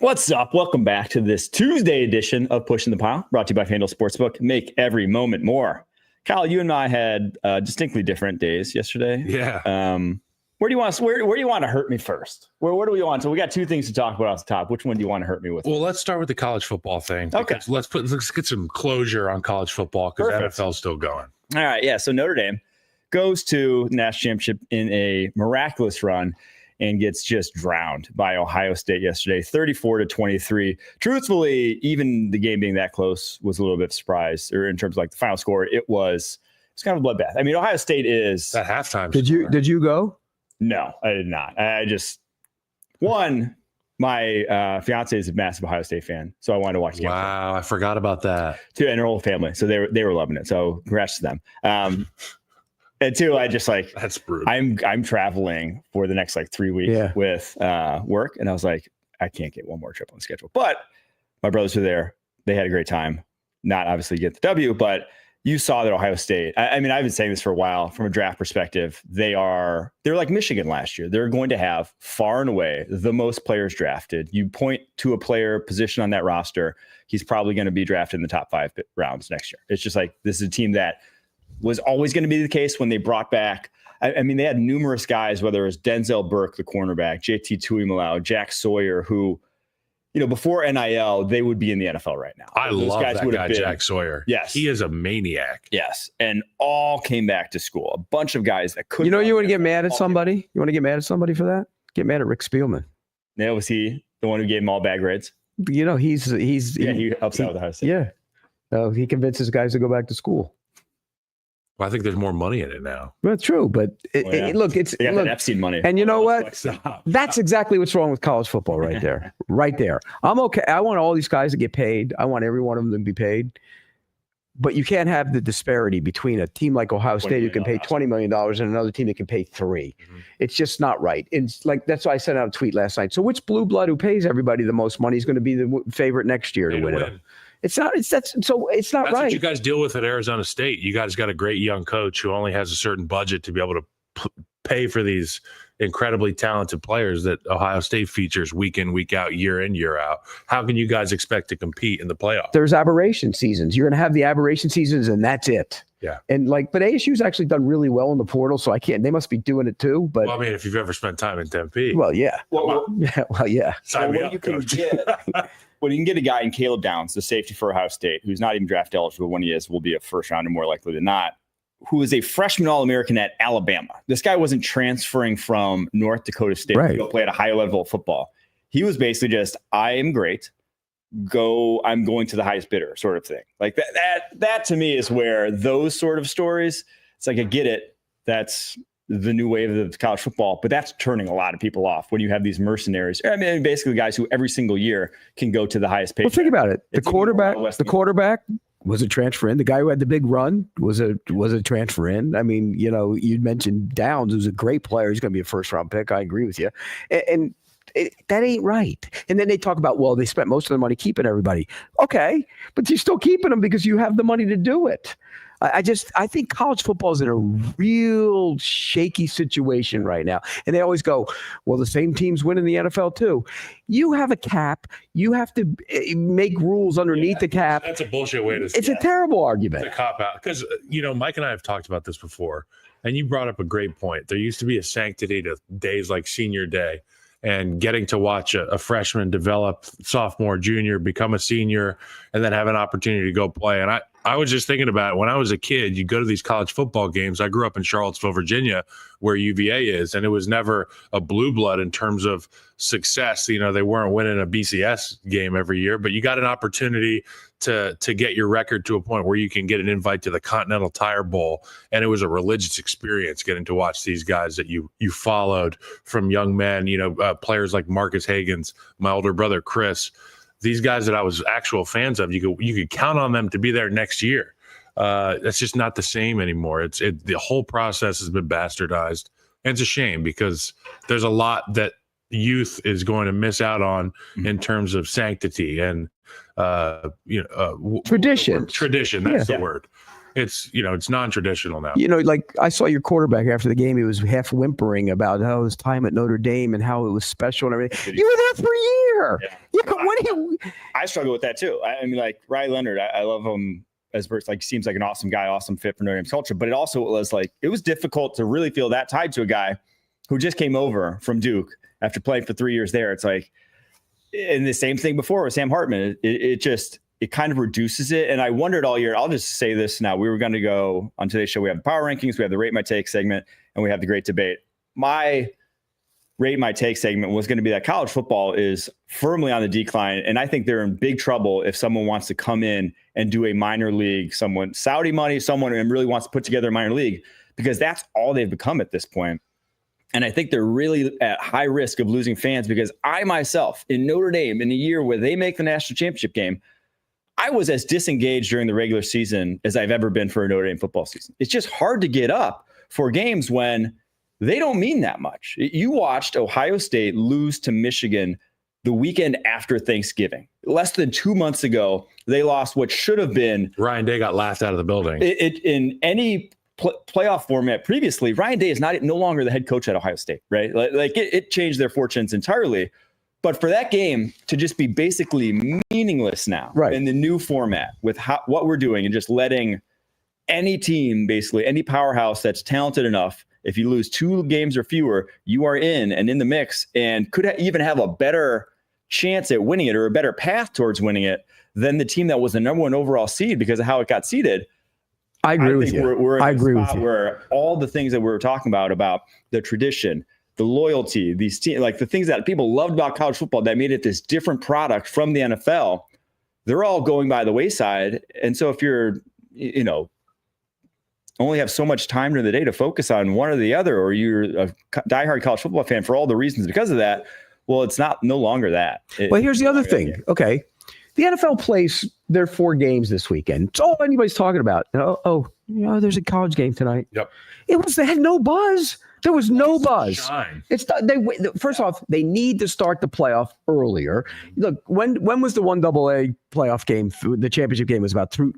What's up? Welcome back to this Tuesday edition of Pushing the Pile, brought to you by FanDuel Sportsbook. Make every moment more. Kyle, you and I had distinctly different days yesterday. Yeah. Where do you want to hurt me first? Where do we want? So we got two things to talk about off the top. Which one do you want to hurt me with? Well, let's start with the college football thing. Okay. Let's get some closure on college football because NFL's still going. All right. Yeah. So Notre Dame goes to the national championship in a miraculous run and gets just drowned by Ohio State yesterday, 34-23. Truthfully, even the game being that close was a little bit of a surprise, or in terms of like the final score, it was kind of a bloodbath. I mean, Ohio State is that halftime. Did you go? No, I did not. I just my fiance is a massive Ohio State fan, so I wanted to watch the game. Wow, I forgot about that. Too, and her whole family, so they were loving it. So congrats to them. And two, I just like that's brutal. I'm traveling for the next 3 weeks with work, and I was like, I can't get one more trip on the schedule. But my brothers were there; they had a great time. Not obviously get the W, but you saw that Ohio State. I mean, I've been saying this for a while. From a draft perspective, they're like Michigan last year. They're going to have far and away the most players drafted. You point to a player position on that roster, he's probably going to be drafted in the top 5 rounds next year. It's just like this is a team that was always going to be the case when they brought back. I mean, they had numerous guys, whether it was Denzel Burke, the cornerback, JT Tuimoloau, Jack Sawyer, who, before NIL, they would be in the NFL right now. I love that guy, Jack Sawyer. Yes. He is a maniac. Yes. And all came back to school. A bunch of guys that couldn't. You want to get mad at somebody? You want to get mad at somebody for that? Get mad at Rick Spielman. Yeah, was he the one who gave him all bad grades? He helps out with Ohio State. Yeah. He convinces guys to go back to school. Well, I think there's more money in it now. Well, true, but look, it's they got that Epstein money. And you know what? That's exactly what's wrong with college football, right there, right there. I'm okay. I want all these guys to get paid. I want every one of them to be paid. But you can't have the disparity between a team like Ohio State who can pay $20 million and another team that can pay $3 million. Mm-hmm. It's just not right. It's like that's why I sent out a tweet last night. So which blue blood who pays everybody the most money is going to be the favorite next year to win it? It's not. That's right. What you guys deal with at Arizona State. You guys got a great young coach who only has a certain budget to be able to pay for these incredibly talented players that Ohio State features week in, week out, year in, year out. How can you guys expect to compete in the playoffs? There's aberration seasons. You're going to have the aberration seasons, and that's it. Yeah. And but ASU's actually done really well in the portal, so I can't. They must be doing it too. But well, I mean, if you've ever spent time in Tempe, well, yeah. Sign me up, you can get a guy in Caleb Downs, the safety for Ohio State, who's not even draft eligible. When he is, will be a first rounder more likely than not. Who is a freshman All-American at Alabama. This guy wasn't transferring from North Dakota State to go play at a higher level of football. He was basically just, I am great. I'm going to the highest bidder sort of thing. Like that to me is where those sort of stories, it's like, I get it. That's the new wave of college football, but that's turning a lot of people off when you have these mercenaries. I mean, basically guys who every single year can go to the highest paid. Well, think about it. The quarterback was a transfer in. The guy who had the big run was a transfer in. I mean, you mentioned Downs, who's a great player. He's going to be a first round pick. I agree with you. And that ain't right. And then they talk about, well, they spent most of their money keeping everybody. Okay, but you're still keeping them because you have the money to do it. I think college football is in a real shaky situation right now. And they always go, well, the same teams win in the NFL too. You have a cap. You have to make rules underneath the cap. That's a bullshit way to say it. It's a terrible argument. It's a cop out. Because, Mike and I have talked about this before, and you brought up a great point. There used to be a sanctity to days like senior day and getting to watch a freshman develop, sophomore, junior, become a senior, and then have an opportunity to go play. And I was just thinking about it. When I was a kid, you go to these college football games. I grew up in Charlottesville, Virginia, where UVA is, and it was never a blue blood in terms of success. They weren't winning a BCS game every year, but you got an opportunity to get your record to a point where you can get an invite to the Continental Tire Bowl. And it was a religious experience getting to watch these guys that you followed from young men, players like Marcus Hagans, my older brother, Chris. These guys that I was actual fans of, you could count on them to be there next year. That's just not the same anymore. The whole process has been bastardized, and it's a shame because there's a lot that youth is going to miss out on in terms of sanctity and tradition. Tradition, that's the word. it's non-traditional now. Like I saw your quarterback after the game. He was half whimpering about his time at Notre Dame and how it was special and everything. You were there for a year. Yeah. I struggle with that too. I mean, like Riley Leonard, I love him as versus like seems like an awesome guy, awesome fit for Notre Dame's culture. But it also was like it was difficult to really feel that tied to a guy who just came over from Duke after playing for 3 years there. It's like, and the same thing before with Sam Hartman. It kind of reduces it. And I wondered all year, I'll just say this now. We were going to go on today's show. We have the power rankings, we have the rate my take segment, and we have the great debate. My rate my take segment was going to be that college football is firmly on the decline. And I think they're in big trouble if someone wants to come in and do a minor league, someone Saudi money, someone and really wants to put together a minor league, because that's all they've become at this point. And I think they're really at high risk of losing fans, because I myself in Notre Dame, in a year where they make the national championship game, I was as disengaged during the regular season as I've ever been for a Notre Dame football season. It's just hard to get up for games when they don't mean that much. You watched Ohio State lose to Michigan the weekend after Thanksgiving. Less than 2 months ago, they lost what should have been. Ryan Day got laughed out of the building. In any playoff format previously, Ryan Day is no longer the head coach at Ohio State, right? Like it changed their fortunes entirely. But for that game to just be basically meaningless now, right, in the new format with what we're doing and just letting any team, basically any powerhouse that's talented enough, if you lose 2 games or fewer, you are in the mix and could even have a better chance at winning it or a better path towards winning it than the team that was the number 1 overall seed because of how it got seeded. I agree with you. We're in a spot where all the things that we were talking about the tradition, the loyalty, these teams, like the things that people loved about college football that made it this different product from the NFL, they're all going by the wayside. And so if you're, only have so much time during the day to focus on one or the other, or you're a diehard college football fan for all the reasons because of that, well, it's no longer that. Well, here's the other thing. Okay. The NFL plays their 4 games this weekend. It's all anybody's talking about. There's a college game tonight. Yep. They had no buzz. There was no buzz. Shine. First off, they need to start the playoff earlier. Look, when was the 1AA playoff game? The championship game was about 3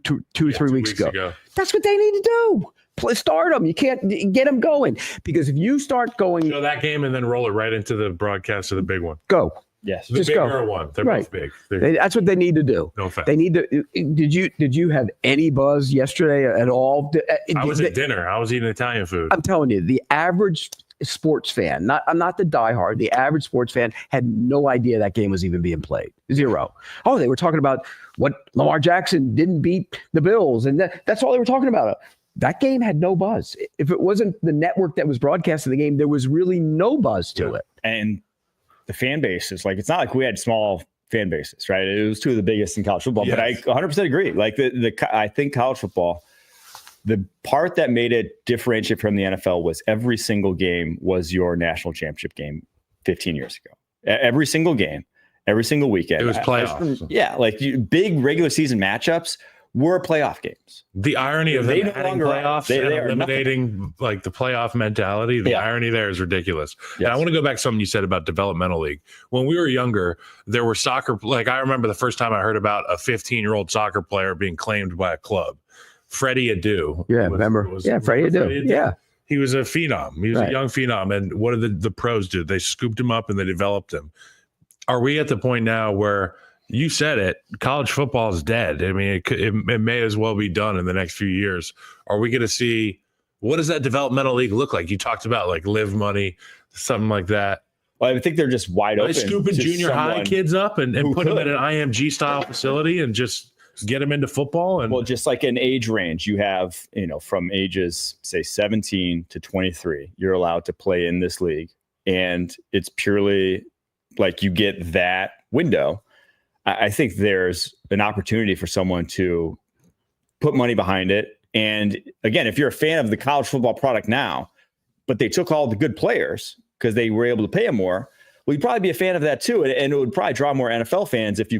weeks ago. That's what they need to do. Start them. You can't get them going, because if you start going, show that game and then roll it right into the broadcast of the big one. Go. Yes, the bigger one. They're both big. That's what they need to do. No offense. They need to. Did you have any buzz yesterday at all? I was at dinner. I was eating Italian food. I'm telling you, the average sports fan, I'm not the diehard, the average sports fan had no idea that game was even being played. 0. Oh, they were talking about what Lamar Jackson didn't beat the Bills, and that's all they were talking about. That game had no buzz. If it wasn't the network that was broadcasting the game, there was really no buzz to it. And the fan bases, like, it's not like we had small fan bases, right? It was 2 of the biggest in college football. Yes. But I 100% agree. Like I think college football, the part that made it differentiate from the NFL was every single game was your national championship game 15 years ago. Every single game, every single weekend. It was playoffs. Like big regular season matchups were playoff games. The irony of them adding playoffs and eliminating like the playoff mentality, the irony there is ridiculous. Yes. And I want to go back to something you said about developmental league. When we were younger, there were soccer, like I remember the first time I heard about a 15-year-old soccer player being claimed by a club. Freddie Adu. Yeah, Freddie Adu. Yeah. He was a phenom. He was a young phenom. And what did the pros do? They scooped him up and they developed him. Are we at the point now where, you said it, college football is dead? I mean, it may as well be done in the next few years. Are we going to see, what does that developmental league look like? You talked about like live money, something like that. Well, I think they're just wide open. They scooping junior high kids up and put them in an IMG style facility and just get them into football. And well, just like an age range, you have, from ages, say 17 to 23, you're allowed to play in this league. And it's purely like you get that window. I think there's an opportunity for someone to put money behind it. And again, if you're a fan of the college football product now, but they took all the good players because they were able to pay them more, well, you'd probably be a fan of that too. And it would probably draw more NFL fans if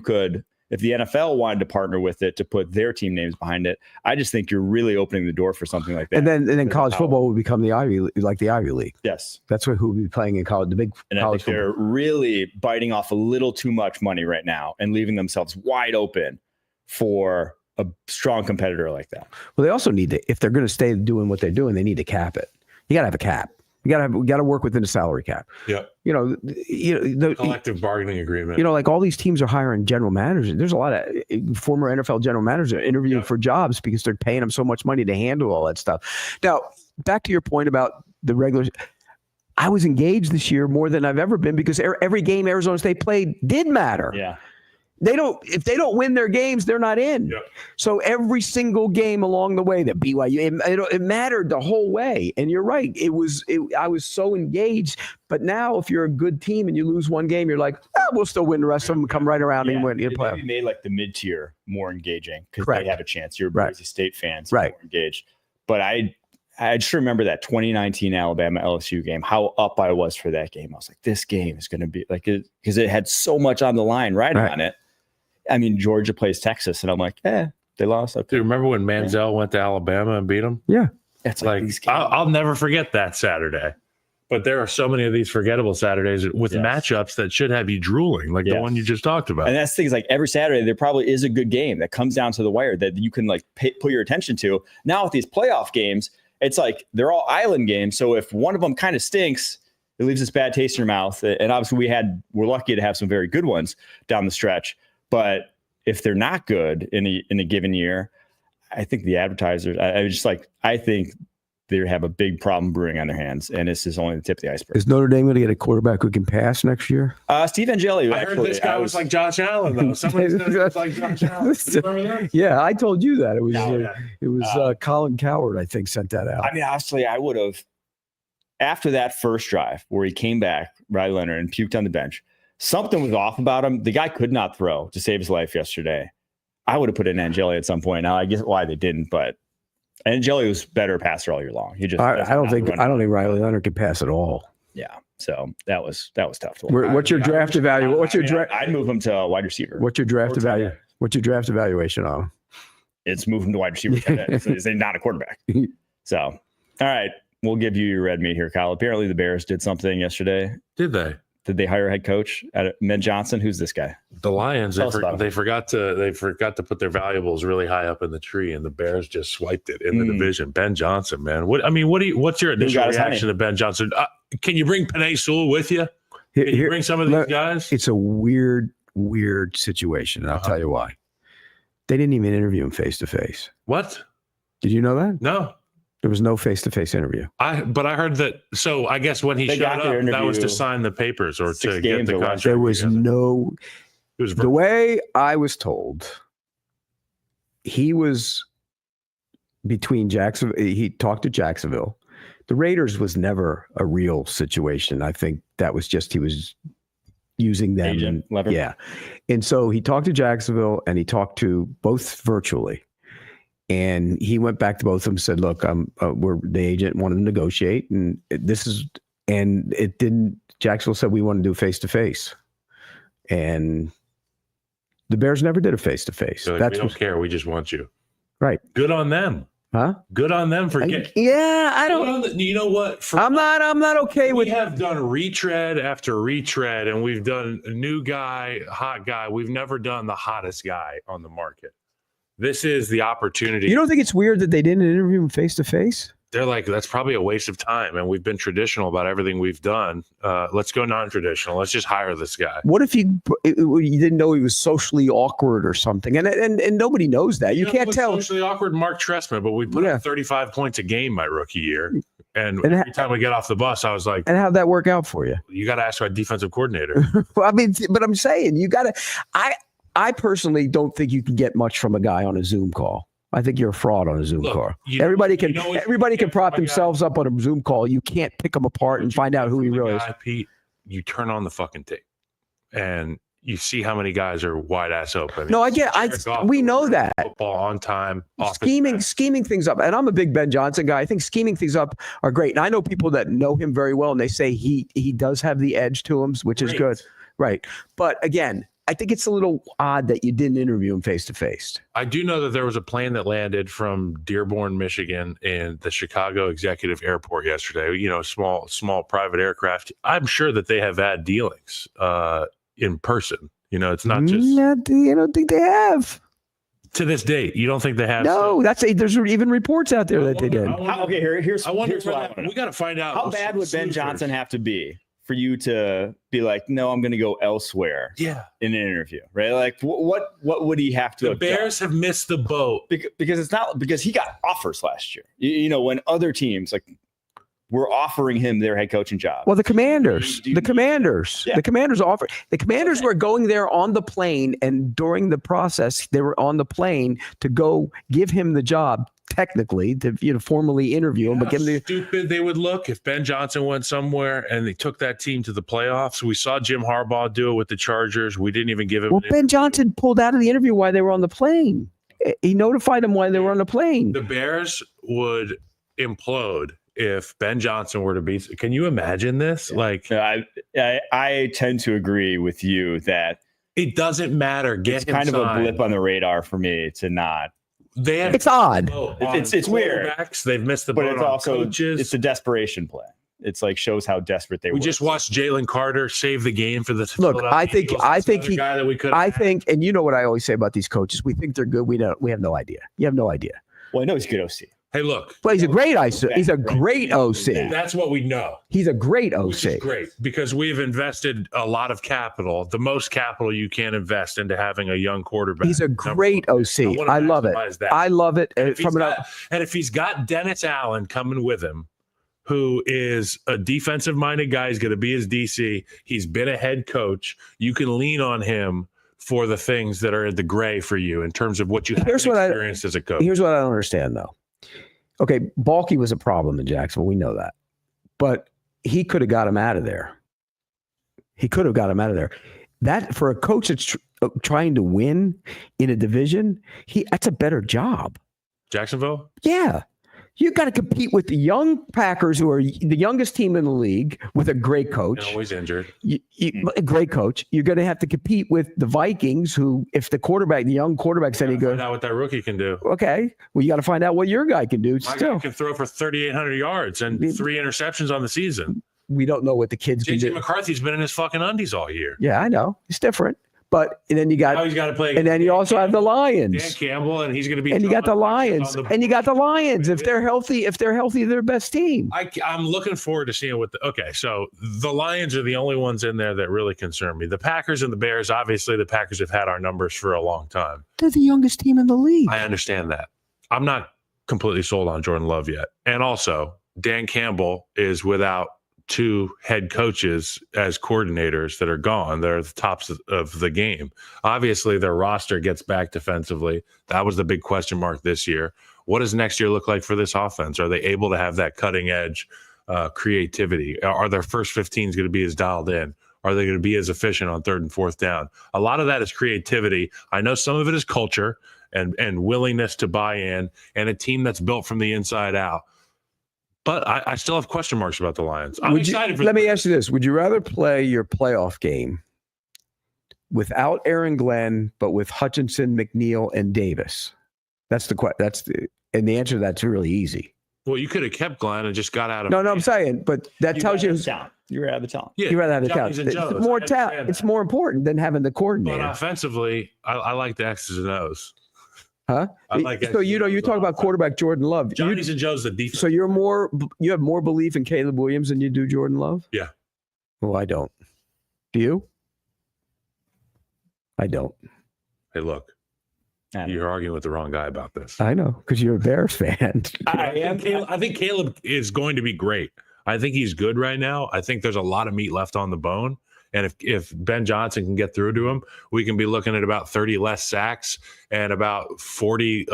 the NFL wanted to partner with it to put their team names behind it. I just think you're really opening the door for something like that. And then college football would become the Ivy League. Yes. That's who would be playing in college, the big and college football. They're really biting off a little too much money right now and leaving themselves wide open for a strong competitor like that. Well, they also need to, if they're going to stay doing what they're doing, they need to cap it. You got to have a cap. We got to work within the salary cap. Yeah. The collective bargaining agreement. Like all these teams are hiring general managers. There's a lot of former NFL general managers that are interviewing for jobs because they're paying them so much money to handle all that stuff. Now, back to your point about the regulars. I was engaged this year more than I've ever been because every game Arizona State played did matter. Yeah. If they don't win their games, they're not in. Yep. So every single game along the way, that BYU, it mattered the whole way. And you're right. I was so engaged. But now if you're a good team and you lose one game, you're like, we'll still win the rest of them, come right around and win. It maybe made like the mid-tier more engaging because they have a chance. You're Boise State fans, more engaged. But I just remember that 2019 Alabama LSU game, how up I was for that game. I was like, this game is going to be like, because it had so much on the line on it. I mean, Georgia plays Texas, and I'm like, they lost. Okay. Do you remember when Manziel went to Alabama and beat them? Yeah. It's like I'll never forget that Saturday. But there are so many of these forgettable Saturdays with matchups that should have you drooling, like the one you just talked about. And that's the thing is, like, every Saturday, there probably is a good game that comes down to the wire that you can, like, put your attention to. Now, with these playoff games, it's like they're all island games. So if one of them kind of stinks, it leaves this bad taste in your mouth. And obviously, we're lucky to have some very good ones down the stretch. But if they're not good in a given year, I think the advertisers, I think they have a big problem brewing on their hands, and this is only the tip of the iceberg. Is Notre Dame going to get a quarterback who can pass next year? Steve Angeli. I heard this guy was like Josh Allen, though. Somebody said he was like Josh Allen. Yeah, I told you that. It was Colin Cowherd, I think, sent that out. I mean, honestly, I would have, after that first drive where he came back, Riley Leonard, and puked on the bench, something was off about him. The guy could not throw to save his life yesterday. I would have put in Angeli at some point. Now, I guess why they didn't, but Angeli was better passer all year long. He just I don't think Riley Leonard can pass at all. Yeah, so that was tough. What's your draft evaluation? What's your draft? I'd move him to wide receiver. What's your draft evaluation? What's your draft evaluation on? It's move him to wide receiver. He's not a quarterback. So, all right, we'll give you your red meat here, Kyle. Apparently, the Bears did something yesterday. Did they? Did they hire a head coach at Med Johnson? Who's this guy? The Lions. They forgot to put their valuables really high up in the tree, and the Bears just swiped it in the division. Ben Johnson, man. What's your initial reaction to Ben Johnson? Can you bring Penei Sewell with you? Can you bring some of these guys? It's a weird situation, and I'll tell you why. They didn't even interview him face to face. What? Did you know that? No. There was no face-to-face interview. But I heard that. So I guess when he showed up, that was to sign the papers or to get the contract. There was the way I was told, he was between Jacksonville. He talked to Jacksonville. The Raiders was never a real situation. I think that was just he was using them. Yeah. And so he talked to Jacksonville and he talked to both virtually. And he went back to both of them and said, look, the agent wanted to negotiate. And it didn't. Jacksonville said, we want to do face-to-face. And the Bears never did a face-to-face. So we don't care. We just want you. Right. Good on them. Huh? Good on them for getting. Yeah, I don't. You know what? I'm not okay with. We have done retread after retread, and we've done a new guy, hot guy. We've never done the hottest guy on the market. This is the opportunity. You don't think it's weird that they didn't interview him face to face? They're like, that's probably a waste of time. And we've been traditional about everything we've done. Let's go non-traditional. Let's just hire this guy. What if you didn't know he was socially awkward or something? And nobody knows that. You can't tell. Socially awkward, Mark Trestman, but we put up 35 points a game my rookie year. And every time we get off the bus, I was like, and how'd that work out for you? You got to ask our defensive coordinator. Well, I mean, but I'm saying you got to. I personally don't think you can get much from a guy on a Zoom call. I think you're a fraud on a Zoom call. Everybody can prop themselves up on a Zoom call. You can't pick them apart and find out who he really is. Pete, you turn on the fucking tape and you see how many guys are wide ass open. No, we know that. Football on time. Scheming things up. And I'm a big Ben Johnson guy. I think scheming things up are great. And I know people that know him very well and they say he does have the edge to him, which is good. Right. But again, I think it's a little odd that you didn't interview him face to face. I do know that there was a plane that landed from Dearborn, Michigan, in the Chicago Executive Airport yesterday. You know, small private aircraft. I'm sure that they have had dealings in person. You know, it's not just. I don't think they have. To this date, you don't think they have? No, there's even reports out there that they did. Okay, here's what I want. We got to find out. How bad would Ben Johnson have to be for you to be like, no, I'm going to go elsewhere? Yeah, in an interview, right? Like, what would he have to? The Bears have missed the boat because it's not because he got offers last year. You know, when other teams like were offering him their head coaching job. Well, the Commanders offered. The Commanders were going there on the plane, and during the process, they were on the plane to go give him the job. Technically, to formally interview him, but give him the stupid they would look if Ben Johnson went somewhere and they took that team to the playoffs. We saw Jim Harbaugh do it with the Chargers. We didn't even give him. Well, Ben Johnson pulled out of the interview while they were on the plane. He notified them while they were on the plane. The Bears would implode if Ben Johnson were to be. Can you imagine this? Yeah. Like, I tend to agree with you that it doesn't matter. It's kind of a blip on the radar for me to not. It's odd. It's weird. They've missed the boat. But it's also it's a desperation play. It's like shows how desperate they were. We just watched Jalen Carter save the game for the. Look, I think, and you know what I always say about these coaches. We think they're good. We have no idea. You have no idea. Well, I know he's a good OC. Hey, look. Well, he's a great OC. He's a great OC. That's what we know. He's a great OC. Which is great because we've invested a lot of capital, the most capital you can invest into having a young quarterback. He's a great OC. I love it. I love it. And if he's got Dennis Allen coming with him, who is a defensive-minded guy, he's going to be his DC. He's been a head coach. You can lean on him for the things that are in the gray for you in terms of what you have experienced as a coach. Here's what I don't understand, though. Okay, Balky was a problem in Jacksonville. We know that. But he could have got him out of there. That, for a coach that's trying to win in a division, that's a better job. Jacksonville? Yeah. You got to compete with the young Packers, who are the youngest team in the league, with a great coach. They're always injured. A great coach. You're going to have to compete with the Vikings, who, if the young quarterback said he goes, find out what that rookie can do. Okay, well, you got to find out what your guy can do. My guy can throw for 3,800 yards and 3 interceptions on the season. We don't know what the kids can do. JJ McCarthy's been in his fucking undies all year. Yeah, I know. It's different. But and then you got. Now he's got to play. And then you also have the Lions. Dan Campbell, and he's going to be. And you got the Lions. And you got the Lions. If they're healthy, they're their best team. I'm looking forward to seeing what. Okay, so the Lions are the only ones in there that really concern me. The Packers and the Bears. Obviously, the Packers have had our numbers for a long time. They're the youngest team in the league. I understand that. I'm not completely sold on Jordan Love yet. And also, Dan Campbell is without 2 head coaches as coordinators that are gone. They're the tops of the game. Obviously, their roster gets back defensively. That was the big question mark this year. What does next year look like for this offense? Are they able to have that cutting edge creativity? Are their first 15s going to be as dialed in? Are they going to be as efficient on 3rd and 4th down? A lot of that is creativity. I know some of it is culture and willingness to buy in, and a team that's built from the inside out. But I still have question marks about the Lions. I'm excited for Let me ask you this. Would you rather play your playoff game without Aaron Glenn, but with Hutchinson, McNeil, and Davis? That's the question. And the answer to that's really easy. Well, you could have kept Glenn and just got out of No, I'm saying, but that tells you you're out of the talent. Yeah, you're out of the talent. It's more talent. It's more important than having the coordinator. But offensively, I like the X's and O's. Huh? I like so you talk about quarterback Jordan Love. Johnny's and Joe's the defense. So you have more belief in Caleb Williams than you do Jordan Love? Yeah. Well, I don't. Do you? I don't. Hey, look. You're arguing with the wrong guy about this. I know, because you're a Bears fan. I think Caleb is going to be great. I think he's good right now. I think there's a lot of meat left on the bone. And if Ben Johnson can get through to him, we can be looking at about 30 less sacks and about 40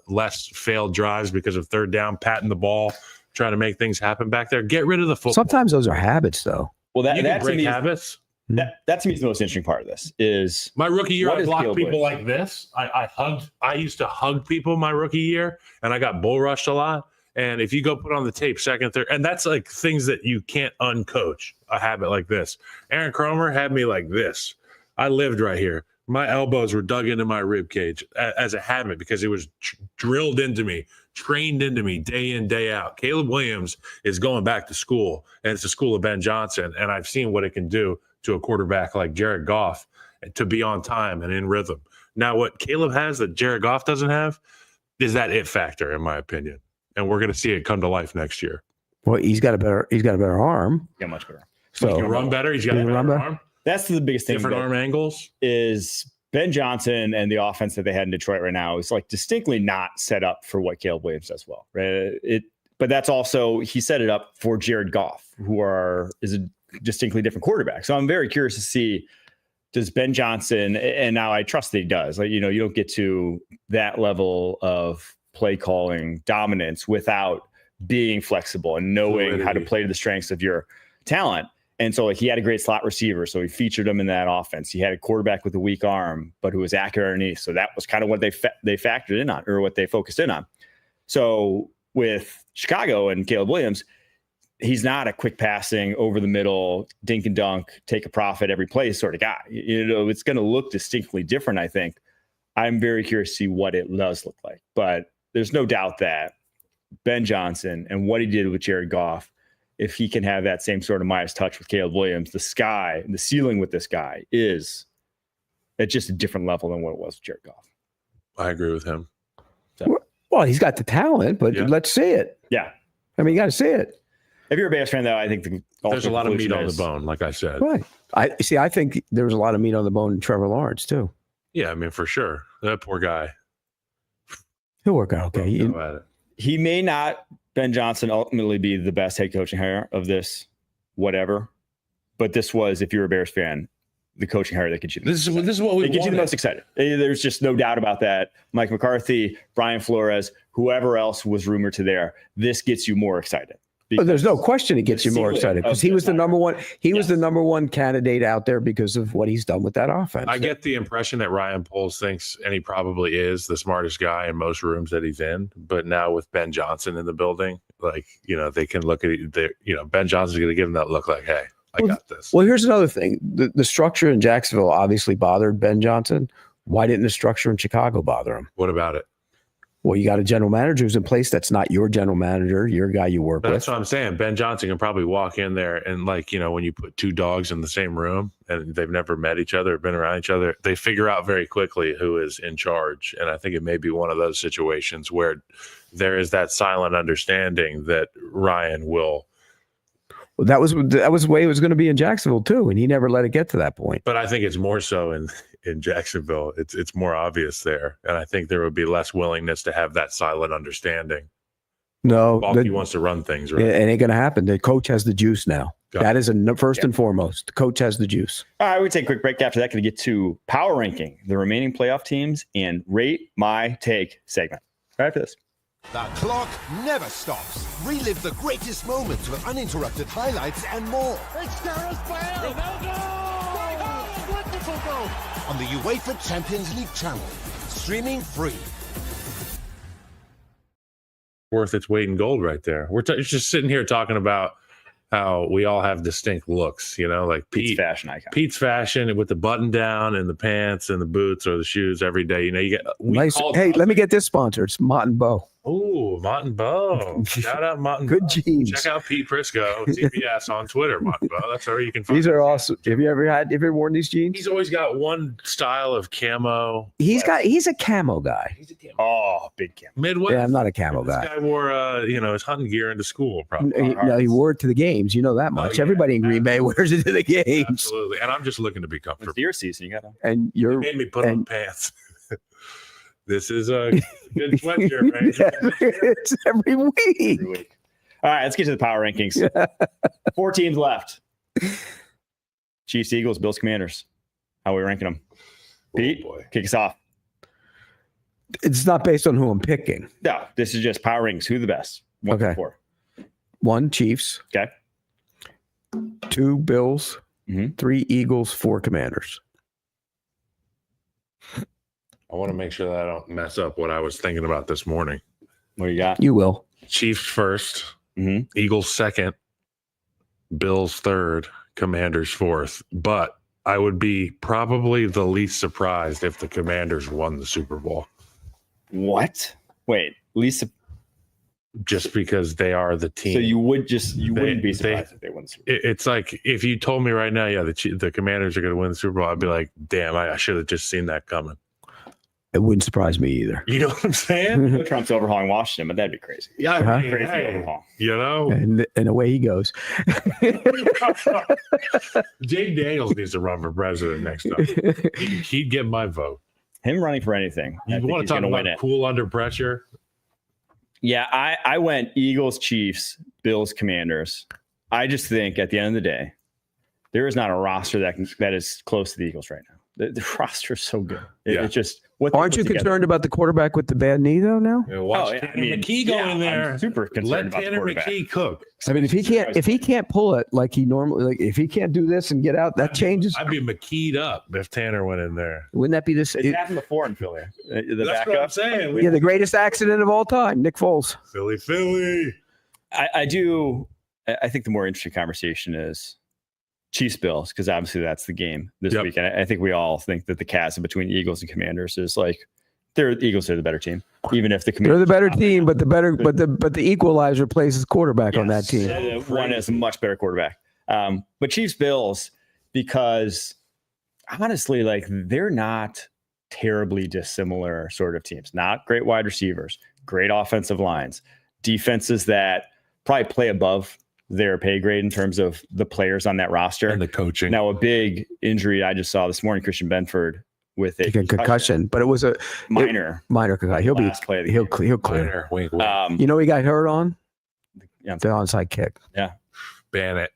less failed drives because of 3rd down, patting the ball, trying to make things happen back there. Get rid of the football. Sometimes those are habits, though. Well, that break habits. That to me is the most interesting part of this. Is my rookie year, I blocked people like this. I used to hug people my rookie year, and I got bull rushed a lot. And if you go put on the tape, 2nd, 3rd, and that's like things that you can't uncoach, a habit like this. Aaron Cromer had me like this. I lived right here. My elbows were dug into my rib cage as a habit because it was drilled into me, trained into me day in, day out. Caleb Williams is going back to school, and it's the school of Ben Johnson. And I've seen what it can do to a quarterback like Jared Goff to be on time and in rhythm, Now, what Caleb has that Jared Goff doesn't have is that it factor, in my opinion. And we're going to see it come to life next year. Well, he's got a better arm. Yeah, much better. So he can run better. He's got a better arm. That's the biggest thing. Different arm angles. Is Ben Johnson and the offense that they had in Detroit right now is like distinctly not set up for what Caleb Williams does well. Right. But that's also, he set it up for Jared Goff, is a distinctly different quarterback. So I'm very curious to see, does Ben Johnson, and now I trust that he does, like, you don't get to that level of play calling dominance without being flexible and knowing how to play to the strengths of your talent. And so like he had a great slot receiver, so he featured him in that offense. He had a quarterback with a weak arm, but who was accurate underneath. So that was kind of what they factored in on, or what they focused in on. So with Chicago and Caleb Williams, he's not a quick passing, over the middle, dink and dunk, take a profit every play sort of guy. It's going to look distinctly different, I think. I'm very curious to see what it does look like. But there's no doubt that Ben Johnson and what he did with Jared Goff, if he can have that same sort of Midas touch with Caleb Williams, the ceiling with this guy is at just a different level than what it was with Jared Goff. I agree with him. So. Well, he's got the talent, but let's see it. Yeah. I mean, you got to see it. If you're a Bears fan, though, I think there's a lot of meat on the bone, like I said. Right. I think there's a lot of meat on the bone in Trevor Lawrence, too. Yeah, I mean, for sure. That poor guy. He'll work out okay. He may not, Ben Johnson, ultimately be the best head coaching hire of this, whatever. But this was, if you're a Bears fan, the coaching hire that gets you. This is what we get you the most excited. There's just no doubt about that. Mike McCarthy, Brian Flores, whoever else was rumored to there. This gets you more excited. There's no question it gets you more excited because he was the number one. He was the number one candidate out there because of what he's done with that offense. I get the impression that Ryan Poles thinks, and he probably is, the smartest guy in most rooms that he's in. But now with Ben Johnson in the building, like, they can look at it. Ben Johnson's going to give him that look like, hey, I got this. Well, here's another thing. The structure in Jacksonville obviously bothered Ben Johnson. Why didn't the structure in Chicago bother him? What about it? Well, you got a general manager who's in place that's not your general manager, your guy you work with. That's what I'm saying. Ben Johnson can probably walk in there and, like, when you put two dogs in the same room and they've never met each other, been around each other, they figure out very quickly who is in charge. And I think it may be one of those situations where there is that silent understanding that Ryan will. Well, that was the way it was going to be in Jacksonville too, and he never let it get to that point. But I think it's more so in Jacksonville. It's more obvious there, and I think there would be less willingness to have that silent understanding. No, Balky wants to run things, right? It ain't going to happen. The coach has the juice now. That is first and foremost. The coach has the juice. All right, we take a quick break. After that, going to get to power ranking the remaining playoff teams and rate my take segment. Right after this. The clock never stops. Relive the greatest moments with uninterrupted highlights and more. It's Gareth Bale! Ronaldo! Wonderful goal! On the UEFA Champions League channel. Streaming free. Worth its weight in gold right there. We're just sitting here talking about how we all have distinct looks, like Pete's fashion icon. Pete's fashion with the button down and the pants and the boots or the shoes every day. You get nice. Hey, let me get this sponsor. It's Mott and Bow. Oh, Mott and Bow. Shout out Mott and Good Bow. jeans. Check out Pete Prisco, TPS on Twitter, Mott and Bow. That's where you can find these are awesome. Have you ever worn these jeans? He's always got one style of camo. He's a camo guy. He's a camo. Oh, big camo. Midwest. Yeah, I'm not a camo guy. This guy wore his hunting gear into school, probably. No, he wore it to the games. You know that much. Yeah, everybody in Green Bay wears it to the games. Absolutely. And I'm just looking to be comfortable. It's deer season. You got to. And you made me put on pants. This is a good sweatshirt, right? Yeah, it's every week. All right, let's get to the power rankings. 4 teams left. Chiefs, Eagles, Bills, Commanders. How are we ranking them? Pete, kick us off. It's not based on who I'm picking. No, this is just power rankings. Who the best? 1 through 4. 1, Chiefs. Okay. 2, Bills. 3, Eagles. 4, Commanders. I want to make sure that I don't mess up what I was thinking about this morning. What you got? You will. Chiefs first, Eagles second, Bills third, Commanders fourth. But I would be probably the least surprised if the Commanders won the Super Bowl. What? Wait, Lisa. Just because they are the team. So you wouldn't be surprised if they won the Super Bowl. It's like if you told me right now, the Commanders are going to win the Super Bowl, I'd be like, damn, I should have just seen that coming. It wouldn't surprise me either. You know what I'm saying? Trump's overhauling Washington, but that'd be crazy. Yeah, Uh-huh. Crazy hey, overhaul. you know, And away he goes. Jay Daniels needs to run for president next time. He'd get my vote. Him running for anything. You want to talk about cool under pressure? Yeah, I went Eagles, Chiefs, Bills, Commanders. I just think at the end of the day, there is not a roster that is close to the Eagles right now. The roster is so good. It's just Aren't you concerned about the quarterback with the bad knee though? Now, watch Tanner McKee go in there. I'm super concerned Let about Tanner McKee cook. I mean, if he can't pull it like he normally, like if he can't do this and get out, that changes. I'd be McKee'd up if Tanner went in there. Wouldn't that be this? It's happened before in Philly. The That's backup. what I'm saying. Yeah, the greatest accident of all time, Nick Foles. Philly. I think the more interesting conversation is Chiefs Bills, because obviously that's the game this week. And I think we all think that the chasm between Eagles and Commanders is like the Eagles are the better team, even if the Commanders they're the better team, but the equalizer plays his quarterback on that team. One is a much better quarterback. But Chiefs Bills, because honestly, like they're not terribly dissimilar sort of teams. Not great wide receivers, great offensive lines, defenses that probably play above their pay grade in terms of the players on that roster and the coaching. Now, a big injury I just saw this morning, Christian Benford with a concussion, but it was a minor concussion. He'll clear. Minor, wink, wink. You know, he got hurt on the onside kick. Yeah, ban it.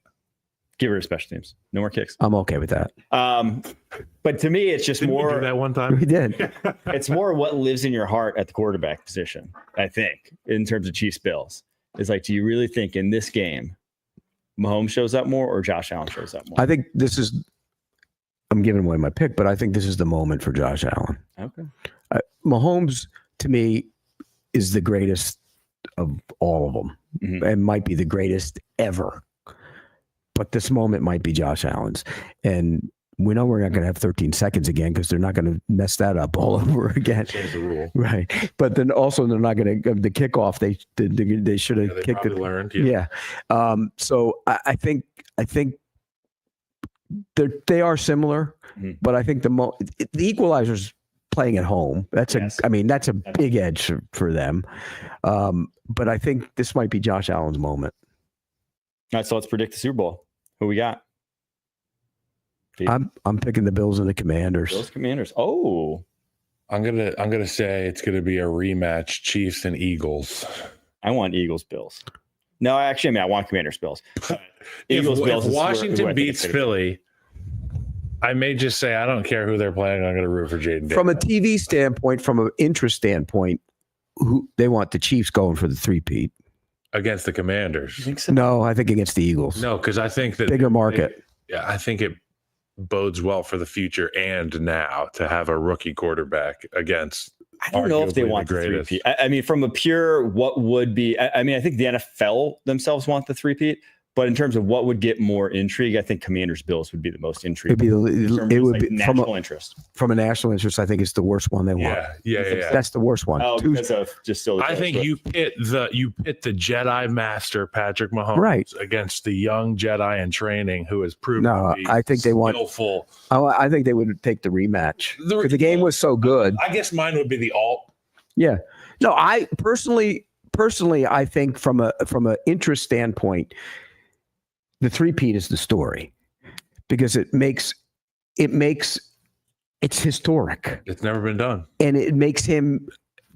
Give her to special teams. No more kicks. I'm okay with that. But to me, it's just more. We do that one time. We did. It's more what lives in your heart at the quarterback position. I think in terms of Chiefs Bills, is like, do you really think in this game Mahomes shows up more or Josh Allen shows up more? I think I'm giving away my pick, but I think this is the moment for Josh Allen. Okay. Mahomes, to me, is the greatest of all of them and might be the greatest ever. But this moment might be Josh Allen's. And we know we're not going to have 13 seconds again because they're not going to mess that up all over again. Change the rule. Right. But then also they're not going to the kickoff. They should have kicked it. Learned. Yeah. So I think they are similar, but I think the equalizer's playing at home. That's that's a big edge for them. But I think this might be Josh Allen's moment. All right, so let's predict the Super Bowl. Who we got? I'm picking the Bills and the Commanders. Bills, Commanders. Oh, I'm gonna say it's gonna be a rematch, Chiefs and Eagles. I want Eagles, Bills. No, actually, I want Commanders, Bills. Eagles, Bills. If Washington beats Philly, I may just say I don't care who they're playing. I'm gonna root for Jaden. From a TV standpoint, from an interest standpoint, they want the Chiefs going for the three-peat against the Commanders. You think so? No, I think against the Eagles. No, because I think that bigger market. I think it bodes well for the future and now to have a rookie quarterback against. I don't know if they want the three-peat. I mean, from a pure what would be, I think the NFL themselves want the three-peat, but in terms of what would get more intrigue, I think Commanders Bills would be the most intrigue. It would be national interest. From a national interest, I think it's the worst one they want. Yeah. That's the worst one. Because of just still. I think you pit the Jedi Master Patrick Mahomes against the young Jedi in training who has proven. No, I think they want. I think they would take the rematch because the game was so good. I guess mine would be the alt. Yeah. No, I personally, I think from a interest standpoint, the three-peat is the story because it's historic. It's never been done. And it makes him,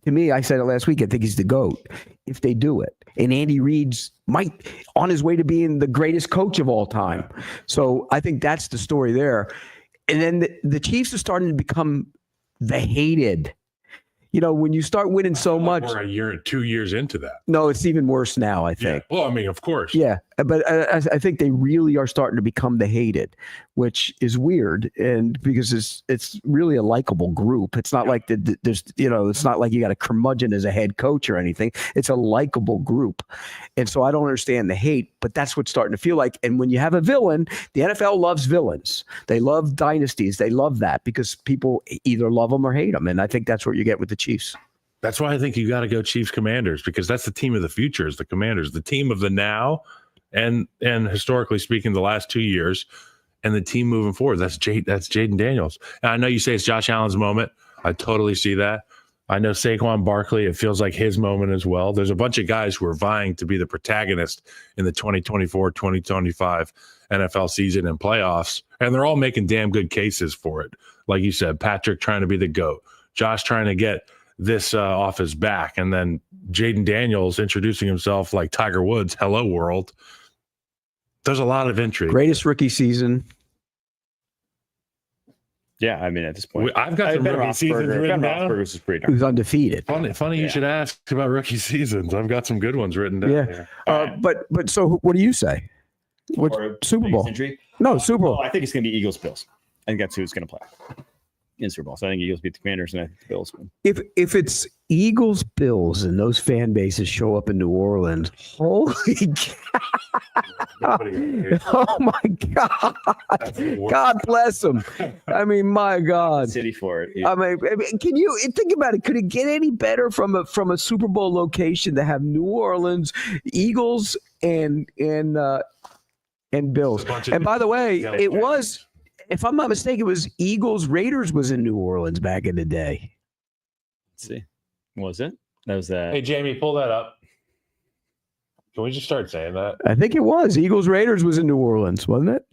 to me, I said it last week, I think he's the GOAT if they do it. And Andy Reid's on his way to being the greatest coach of all time. So I think that's the story there. And then the Chiefs are starting to become the hated. You know, when you start winning so much. We're a year, 2 years into that. No, it's even worse now, I think. Yeah. Well, I mean, of course. Yeah. But I think they really are starting to become the hated, which is weird. And because it's really a likable group. It's not like there's, it's not like you got a curmudgeon as a head coach or anything. It's a likable group. And so I don't understand the hate, but that's what's starting to feel like. And when you have a villain, the NFL loves villains. They love dynasties. They love that because people either love them or hate them. And I think that's what you get with the Chiefs. That's why I think you got to go Chiefs Commanders because that's the team of the future is the Commanders, the team of the now and historically speaking, the last 2 years and the team moving forward. That's Jaden Daniels. And I know you say it's Josh Allen's moment. I totally see that. I know Saquon Barkley, it feels like his moment as well. There's a bunch of guys who are vying to be the protagonist in the 2024-2025 NFL season and playoffs, and they're all making damn good cases for it. Like you said, Patrick trying to be the GOAT, Josh trying to get this off his back, and then Jaden Daniels introducing himself like Tiger Woods, hello world. There's a lot of intrigue. Greatest rookie season. Yeah, I mean, at this point, I've got some rookie seasons written down. Is pretty He darn. was undefeated. Funny you should ask about rookie seasons. I've got some good ones written down here. But so what do you say? What Super Bowl? Injury? No, Super Bowl. I think it's going to be Eagles Bills. I think that's who it's going to play in Super Bowl. So I think Eagles beat the Commanders, and I think the Bills win. If it's Eagles Bills and those fan bases show up in New Orleans, holy oh my God. God bless them. I mean, my God. City for it. I mean, can you think about it? Could it get any better from a Super Bowl location to have New Orleans, Eagles, and Bills? And by the way, it was, if I'm not mistaken, it was Eagles Raiders was in New Orleans back in the day. Let's see. Was it? That was that. Hey, Jamie, pull that up. Can we just start saying that? I think it was Eagles Raiders was in New Orleans, wasn't it?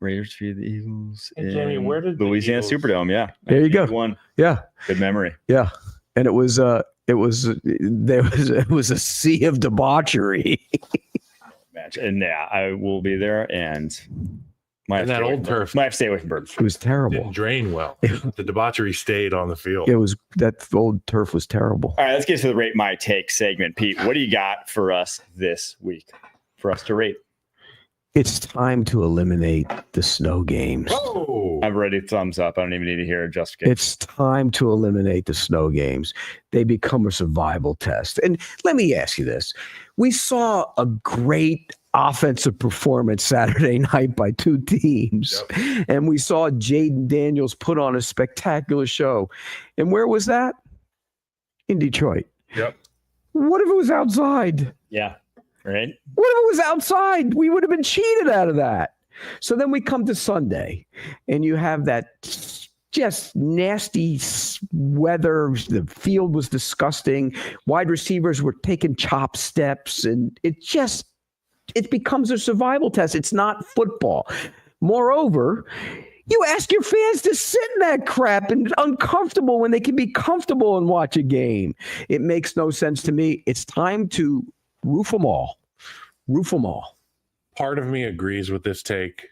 Raiders defeated the Eagles. Hey, Jamie, where did the Louisiana Eagles... Superdome? Yeah, there you go. One. Yeah, good memory. Yeah, and it was a sea of debauchery. Match, and yeah, I will be there, and that old turf might have to stay away from birds. It was terrible. Didn't drain well. The debauchery stayed on the field. It was, that old turf was terrible. All right, let's get to the Rate My Take segment. Pete, what do you got for us this week for us to rate? It's time to eliminate the snow games. Oh, I've already thumbs up. I don't even need to hear a justification. It's time to eliminate the snow games. They become a survival test. And let me ask you this. We saw a great offensive performance Saturday night by two teams. Yep. And we saw Jaden Daniels put on a spectacular show. And where was that? In Detroit. Yep. What if it was outside? Yeah. Right. What if it was outside? We would have been cheated out of that. So then we come to Sunday and you have that just nasty weather. The field was disgusting. Wide receivers were taking chop steps, and it becomes a survival test. It's not football. Moreover, you ask your fans to sit in that crap and uncomfortable when they can be comfortable and watch a game. It makes no sense to me. It's time to roof them all. Roof them all. Part of me agrees with this take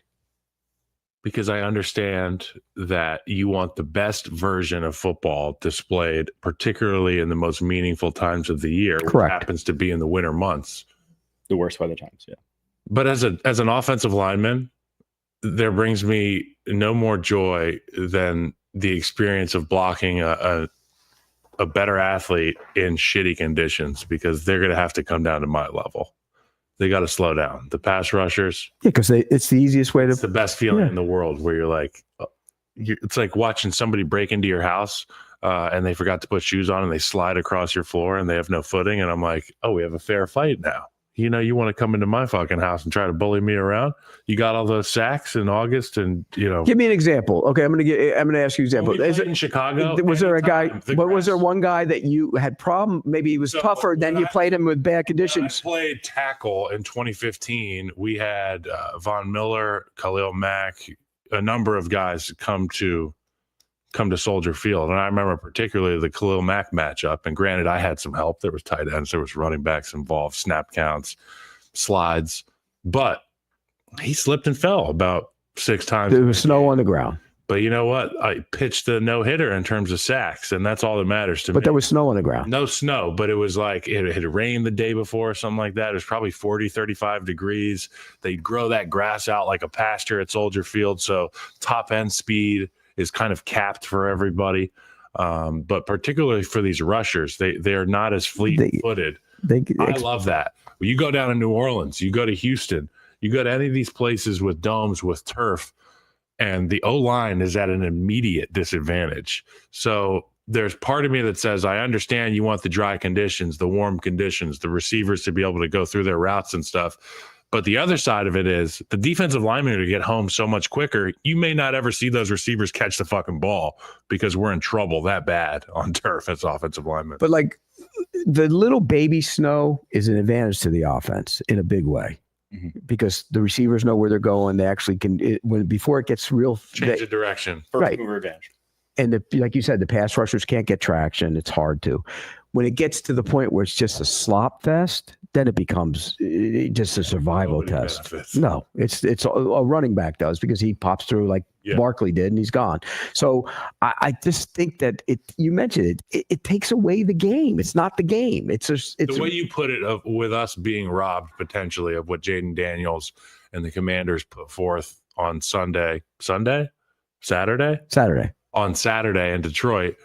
because I understand that you want the best version of football displayed, particularly in the most meaningful times of the year, Correct. which happens to be in the winter months. The worst weather times, yeah. But as an offensive lineman, there brings me no more joy than the experience of blocking a better athlete in shitty conditions, because they're going to have to come down to my level. They got to slow down. The pass rushers. Yeah, because it's the easiest way to. It's the best feeling in the world, where you're like, it's like watching somebody break into your house and they forgot to put shoes on and they slide across your floor and they have no footing. And I'm like, oh, we have a fair fight now. You know, you want to come into my fucking house and try to bully me around? You got all those sacks in August, and you know. Give me an example. Okay, I'm gonna ask you an example. Is it in Chicago? Was there a guy? Was there one guy that you had problem? Maybe he was tougher than you played him with bad conditions. I played tackle in 2015. We had Von Miller, Khalil Mack, a number of guys come to Soldier Field. And I remember particularly the Khalil Mack matchup. And granted, I had some help. There was tight ends, there was running backs involved, snap counts, slides. But he slipped and fell about 6 times. There was snow on the ground. But you know what? I pitched the no-hitter in terms of sacks, and that's all that matters to me. But there was snow on the ground. No snow, but it was like it had rained the day before or something like that. It was probably 40, 35 degrees. They grow that grass out like a pasture at Soldier Field, so top-end speed is kind of capped for everybody. But particularly for these rushers, they're not as fleet-footed. I love that. When you go down to New Orleans, you go to Houston, you go to any of these places with domes, with turf, and the O-line is at an immediate disadvantage. So there's part of me that says, I understand you want the dry conditions, the warm conditions, the receivers to be able to go through their routes and stuff. But the other side of it is the defensive linemen are to get home so much quicker. You may not ever see those receivers catch the fucking ball because we're in trouble that bad on turf as offensive linemen. But like the little baby snow is an advantage to the offense in a big way because the receivers know where they're going. They actually can, before it gets real. Change the direction. First mover advantage. And like you said, the pass rushers can't get traction. It's hard to. When it gets to the point where it's just a slop fest, then it becomes just a survival test. Benefits. No, it's a running back does because he pops through like Barkley did and he's gone. So I just think that you mentioned it takes away the game. It's not the game. It's the way you put it with us being robbed potentially of what Jaden Daniels and the Commanders put forth on Saturday in Detroit.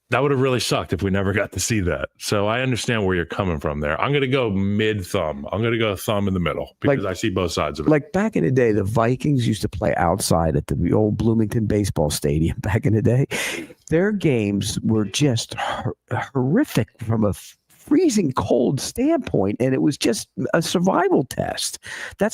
That would have really sucked if we never got to see that. So I understand where you're coming from there. I'm going to go mid-thumb. I'm going to go thumb in the middle because I see both sides of it. Like back in the day, the Vikings used to play outside at the old Bloomington baseball stadium back in the day. Their games were just horrific from a freezing cold standpoint, and it was just a survival test. That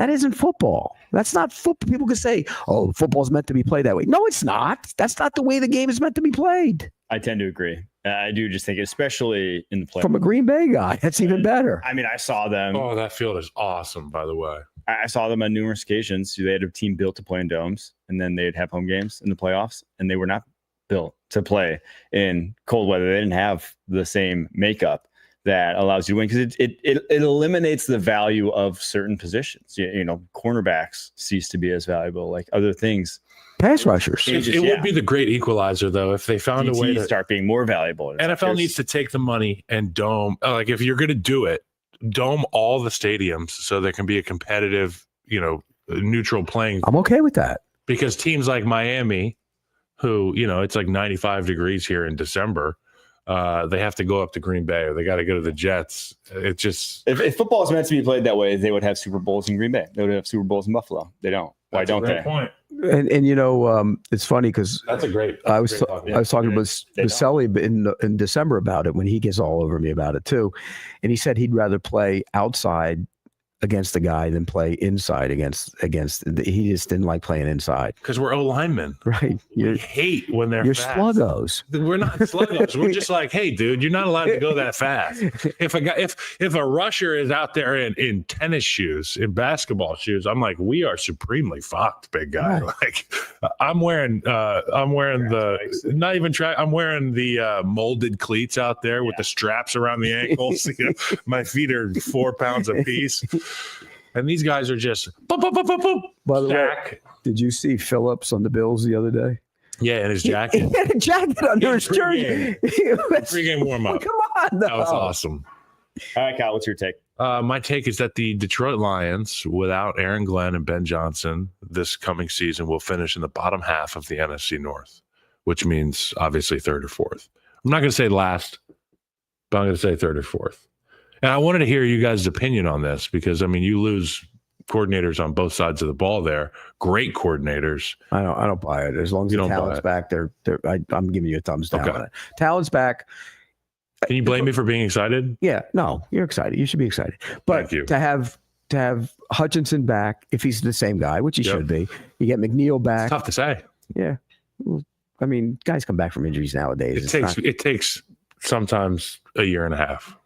isn't football. That's not football. People can say, oh, football's meant to be played that way. No, it's not. That's not the way the game is meant to be played. I tend to agree. I do just think, especially in the play. From a Green Bay guy, that's even better. I mean, I saw them. Oh, that field is awesome, by the way. I saw them on numerous occasions. They had a team built to play in domes, and then they'd have home games in the playoffs, and they were not built to play in cold weather. They didn't have the same makeup that allows you to win because it eliminates the value of certain positions. You know, cornerbacks cease to be as valuable, like other things. Pass rushers. It would be the great equalizer, though, if they found a way to start being more valuable. NFL needs to take the money and dome. Like if you're going to do it, dome all the stadiums so there can be a competitive, neutral playing. I'm okay with that because teams like Miami, who, it's like 95 degrees here in December. They have to go up to Green Bay or they got to go to the Jets. It just if football is meant to be played that way, they would have Super Bowls in Green Bay. They would have Super Bowls in Buffalo. They don't. Why don't they? Point. And it's funny because that's a great. I was talking with Baselli in December about it when he gets all over me about it too, and he said he'd rather play outside against the guy than play inside against he just didn't like playing inside because we're linemen, right? We hate when they're fast. Sluggos. We're not sluggos. We're just like, hey, dude, you're not allowed to go that fast. If a rusher is out there in tennis shoes, in basketball shoes, I'm like, we are supremely fucked, big guy. Right. Like I'm wearing the not even track. I'm wearing the molded cleats out there with the straps around the ankles. My feet are 4 pounds apiece. And these guys are just boom, boom, boom, boom, boom. By the way, did you see Phillips on the Bills the other day? Yeah, and his jacket. He had a jacket under his jersey. Pre-game warm-up. Come on, that was awesome. All right, Kyle, what's your take? My take is that the Detroit Lions, without Aaron Glenn and Ben Johnson, this coming season will finish in the bottom half of the NFC North, which means obviously third or fourth. I'm not going to say last, but I'm going to say third or fourth. And I wanted to hear you guys' opinion on this because, I mean, you lose coordinators on both sides of the ball there. Great coordinators. I don't buy it. As long as the talent's back, I'm giving you a thumbs down on it. Talent's back. Can you blame me for being excited? Yeah. No, you're excited. You should be excited. But to have Hutchinson back, if he's the same guy, which he should be, you get McNeil back. It's tough to say. Yeah. I mean, guys come back from injuries nowadays. It takes sometimes a year and a half.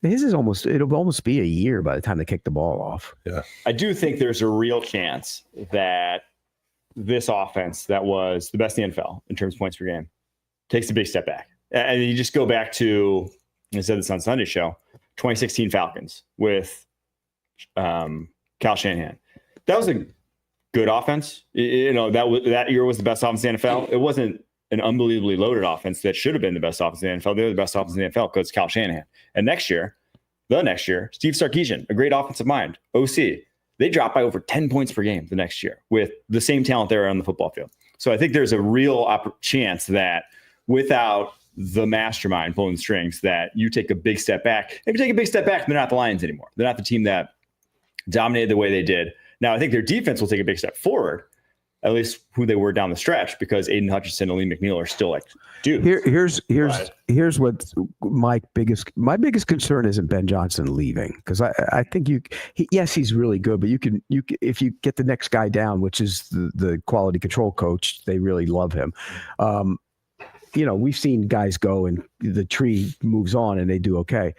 It'll almost be a year by the time they kick the ball off. Yeah. I do think there's a real chance that this offense that was the best in the NFL in terms of points per game takes a big step back. And you just go back to, I said this on Sunday's show, 2016 Falcons with Kyle Shanahan. That was a good offense. That year was the best offense in the NFL. It wasn't an unbelievably loaded offense that should have been the best offense in the NFL. They're the best offense in the NFL because Kyle Shanahan. And the next year, Steve Sarkisian, a great offensive mind, OC, they dropped by over 10 points per game the next year with the same talent there on the football field. So I think there's a real chance that without the mastermind pulling the strings, that you take a big step back. If you take a big step back, they're not the Lions anymore. They're not the team that dominated the way they did. Now, I think their defense will take a big step forward, at least who they were down the stretch, because Aiden Hutchinson and Lee McNeil are still like, dude. Here's what my biggest concern isn't Ben Johnson leaving, because I think yes, he's really good, but you can if you get the next guy down, which is the quality control coach, they really love him. We've seen guys go and the tree moves on and they do okay.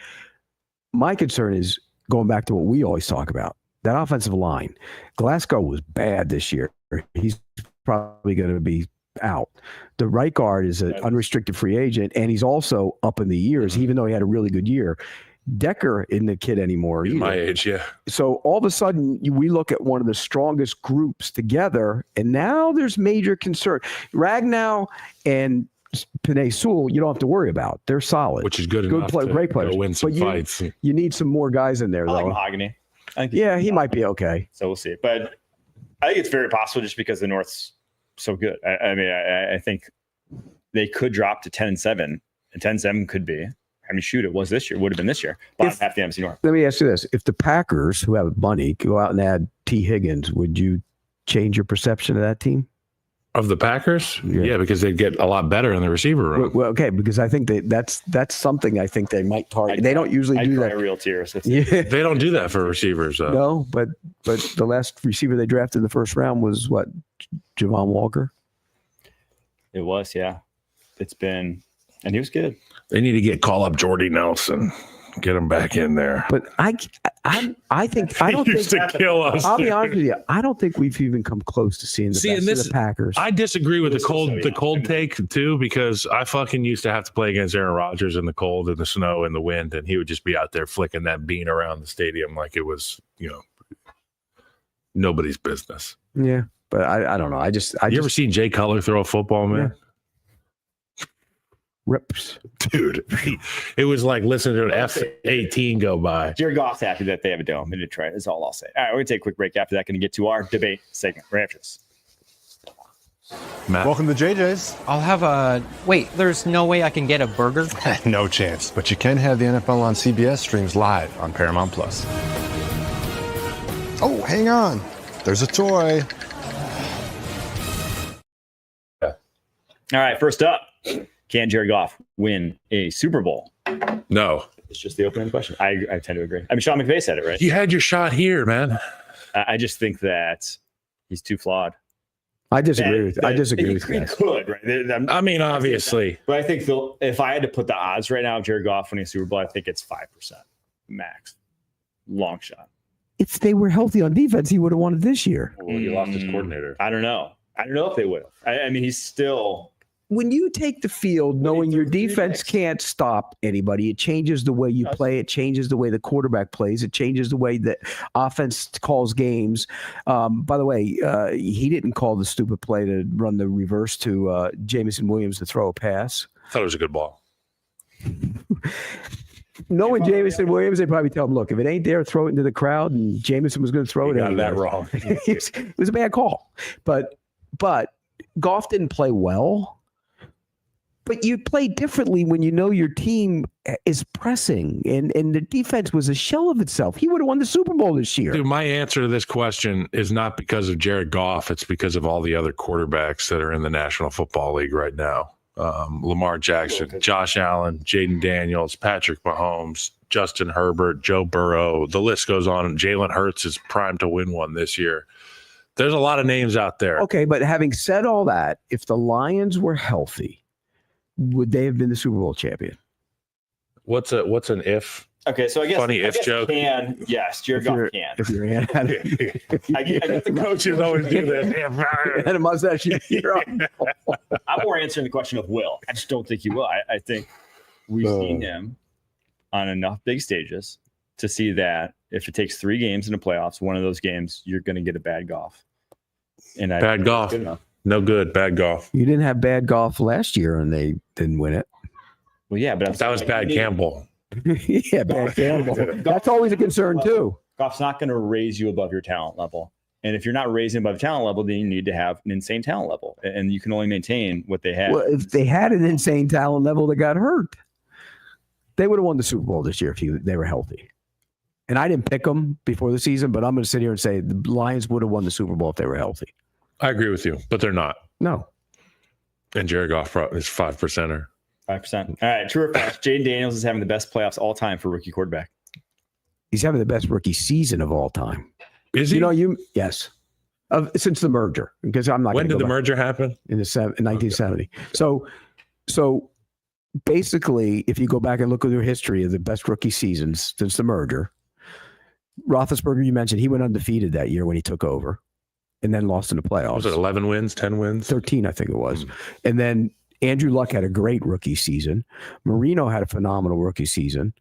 My concern is going back to what we always talk about, that offensive line. Glasgow was bad this year. He's probably going to be out. The right guard is an unrestricted free agent, and he's also up in the years, even though he had a really good year. Decker isn't a kid anymore. He's my age, yeah. So all of a sudden, we look at one of the strongest groups together, and now there's major concern. Ragnow and Penei Sewell, you don't have to worry about. They're solid. Which is good enough to great players. Win some fights. You need some more guys in there, though. I like Mahogany. He might be okay. So we'll see. But I think it's very possible just because the North's so good. I think they could drop to 10-7, and 10-7 could be. It was this year. Would have been this year. Bottom half the NFC North. Let me ask you this: if the Packers, who have money, go out and add T. Higgins, would you change your perception of that team? Of the Packers? Yeah, because they'd get a lot better in the receiver room. Well, okay, because I think that's something I think they might target. They don't usually do that. Real tears. Yeah. They don't do that for receivers. No, but the last receiver they drafted in the first round was what? Javon Walker? It was, yeah. It's been, and he was good. They need to call up Jordy Nelson. Get him back in there. But I don't used think to kill us. I'll be honest with you. I don't think we've even come close to seeing the best of the Packers. I disagree with the cold take too, because I fucking used to have to play against Aaron Rodgers in the cold and the snow and the wind, and he would just be out there flicking that bean around the stadium like it was, nobody's business. Yeah, but I don't know. You ever seen Jay Cutler throw a football, man? Yeah. Rips, dude. It was like listening to an F-18 go by. Jared Goff's happy that they have a dome in Detroit. That's all I'll say. All right, we're gonna take a quick break after that. Going to get to our debate segment right after this. Matt. Welcome to JJ's. I'll have a... Wait, there's no way I can get a burger? No chance. But you can have the NFL on CBS streams live on Paramount+. Oh, hang on. There's a toy. All right, first up. Can Jared Goff win a Super Bowl? No. It's just the opening question. I tend to agree. Sean McVay said it, right? You had your shot here, man. I just think that he's too flawed. I disagree with that. He could, right? I mean, obviously. But I think if I had to put the odds right now of Jared Goff winning a Super Bowl, I think it's 5% max. Long shot. If they were healthy on defense, he would have won it this year. Well, he lost his coordinator. I don't know if they would have. I mean, he's still... When you take the field knowing your defense can't stop anybody, it changes the way you play. It changes the way the quarterback plays. It changes the way that offense calls games. By the way, he didn't call the stupid play to run the reverse to Jameson Williams to throw a pass. I thought it was a good ball. Knowing Jameson Williams, they probably tell him, look, if it ain't there, throw it into the crowd. And Jameson was going to throw it. Got that wrong. It was a bad call. But Goff didn't play well. But you play differently when you know your team is pressing, and the defense was a shell of itself. He would have won the Super Bowl this year. Dude, my answer to this question is not because of Jared Goff. It's because of all the other quarterbacks that are in the National Football League right now. Lamar Jackson, Josh Allen, Jaden Daniels, Patrick Mahomes, Justin Herbert, Joe Burrow. The list goes on. Jalen Hurts is primed to win one this year. There's a lot of names out there. Okay, but having said all that, if the Lions were healthy, would they have been the Super Bowl champion? What's an if? Okay, so I guess funny if joke. Yes, Jared Goff can. If you're in, I get the coaches always do this. And a mustache. I'm more answering the question of will. I just don't think he will. I think we've seen him on enough big stages to see that if it takes 3 games in the playoffs, one of those games you're going to get a bad Goff. And bad Goff. No good. Bad Goff. You didn't have bad Goff last year and they didn't win it. Well, yeah, but that was bad Campbell. Yeah, bad Campbell. That's always a concern too. Goff's not going to raise you above your talent level. And if you're not raising above talent level, then you need to have an insane talent level. And you can only maintain what they have. Well, if they had an insane talent level that got hurt, they would have won the Super Bowl this year if they were healthy. And I didn't pick them before the season, but I'm going to sit here and say the Lions would have won the Super Bowl if they were healthy. I agree with you, but they're not. No. And Jared Goff is 5%er. 5%. All right, true or false? Jaden Daniels is having the best playoffs all time for rookie quarterback. He's having the best rookie season of all time. Is he? Yes. Since the merger, because I'm not. When did the merger happen? In 1970. Okay. So basically, if you go back and look at their history of the best rookie seasons since the merger, Roethlisberger, you mentioned, he went undefeated that year when he took over, and then lost in the playoffs. Was it 11 wins, 10 wins? 13, I think it was. And then Andrew Luck had a great rookie season. Marino had a phenomenal rookie season.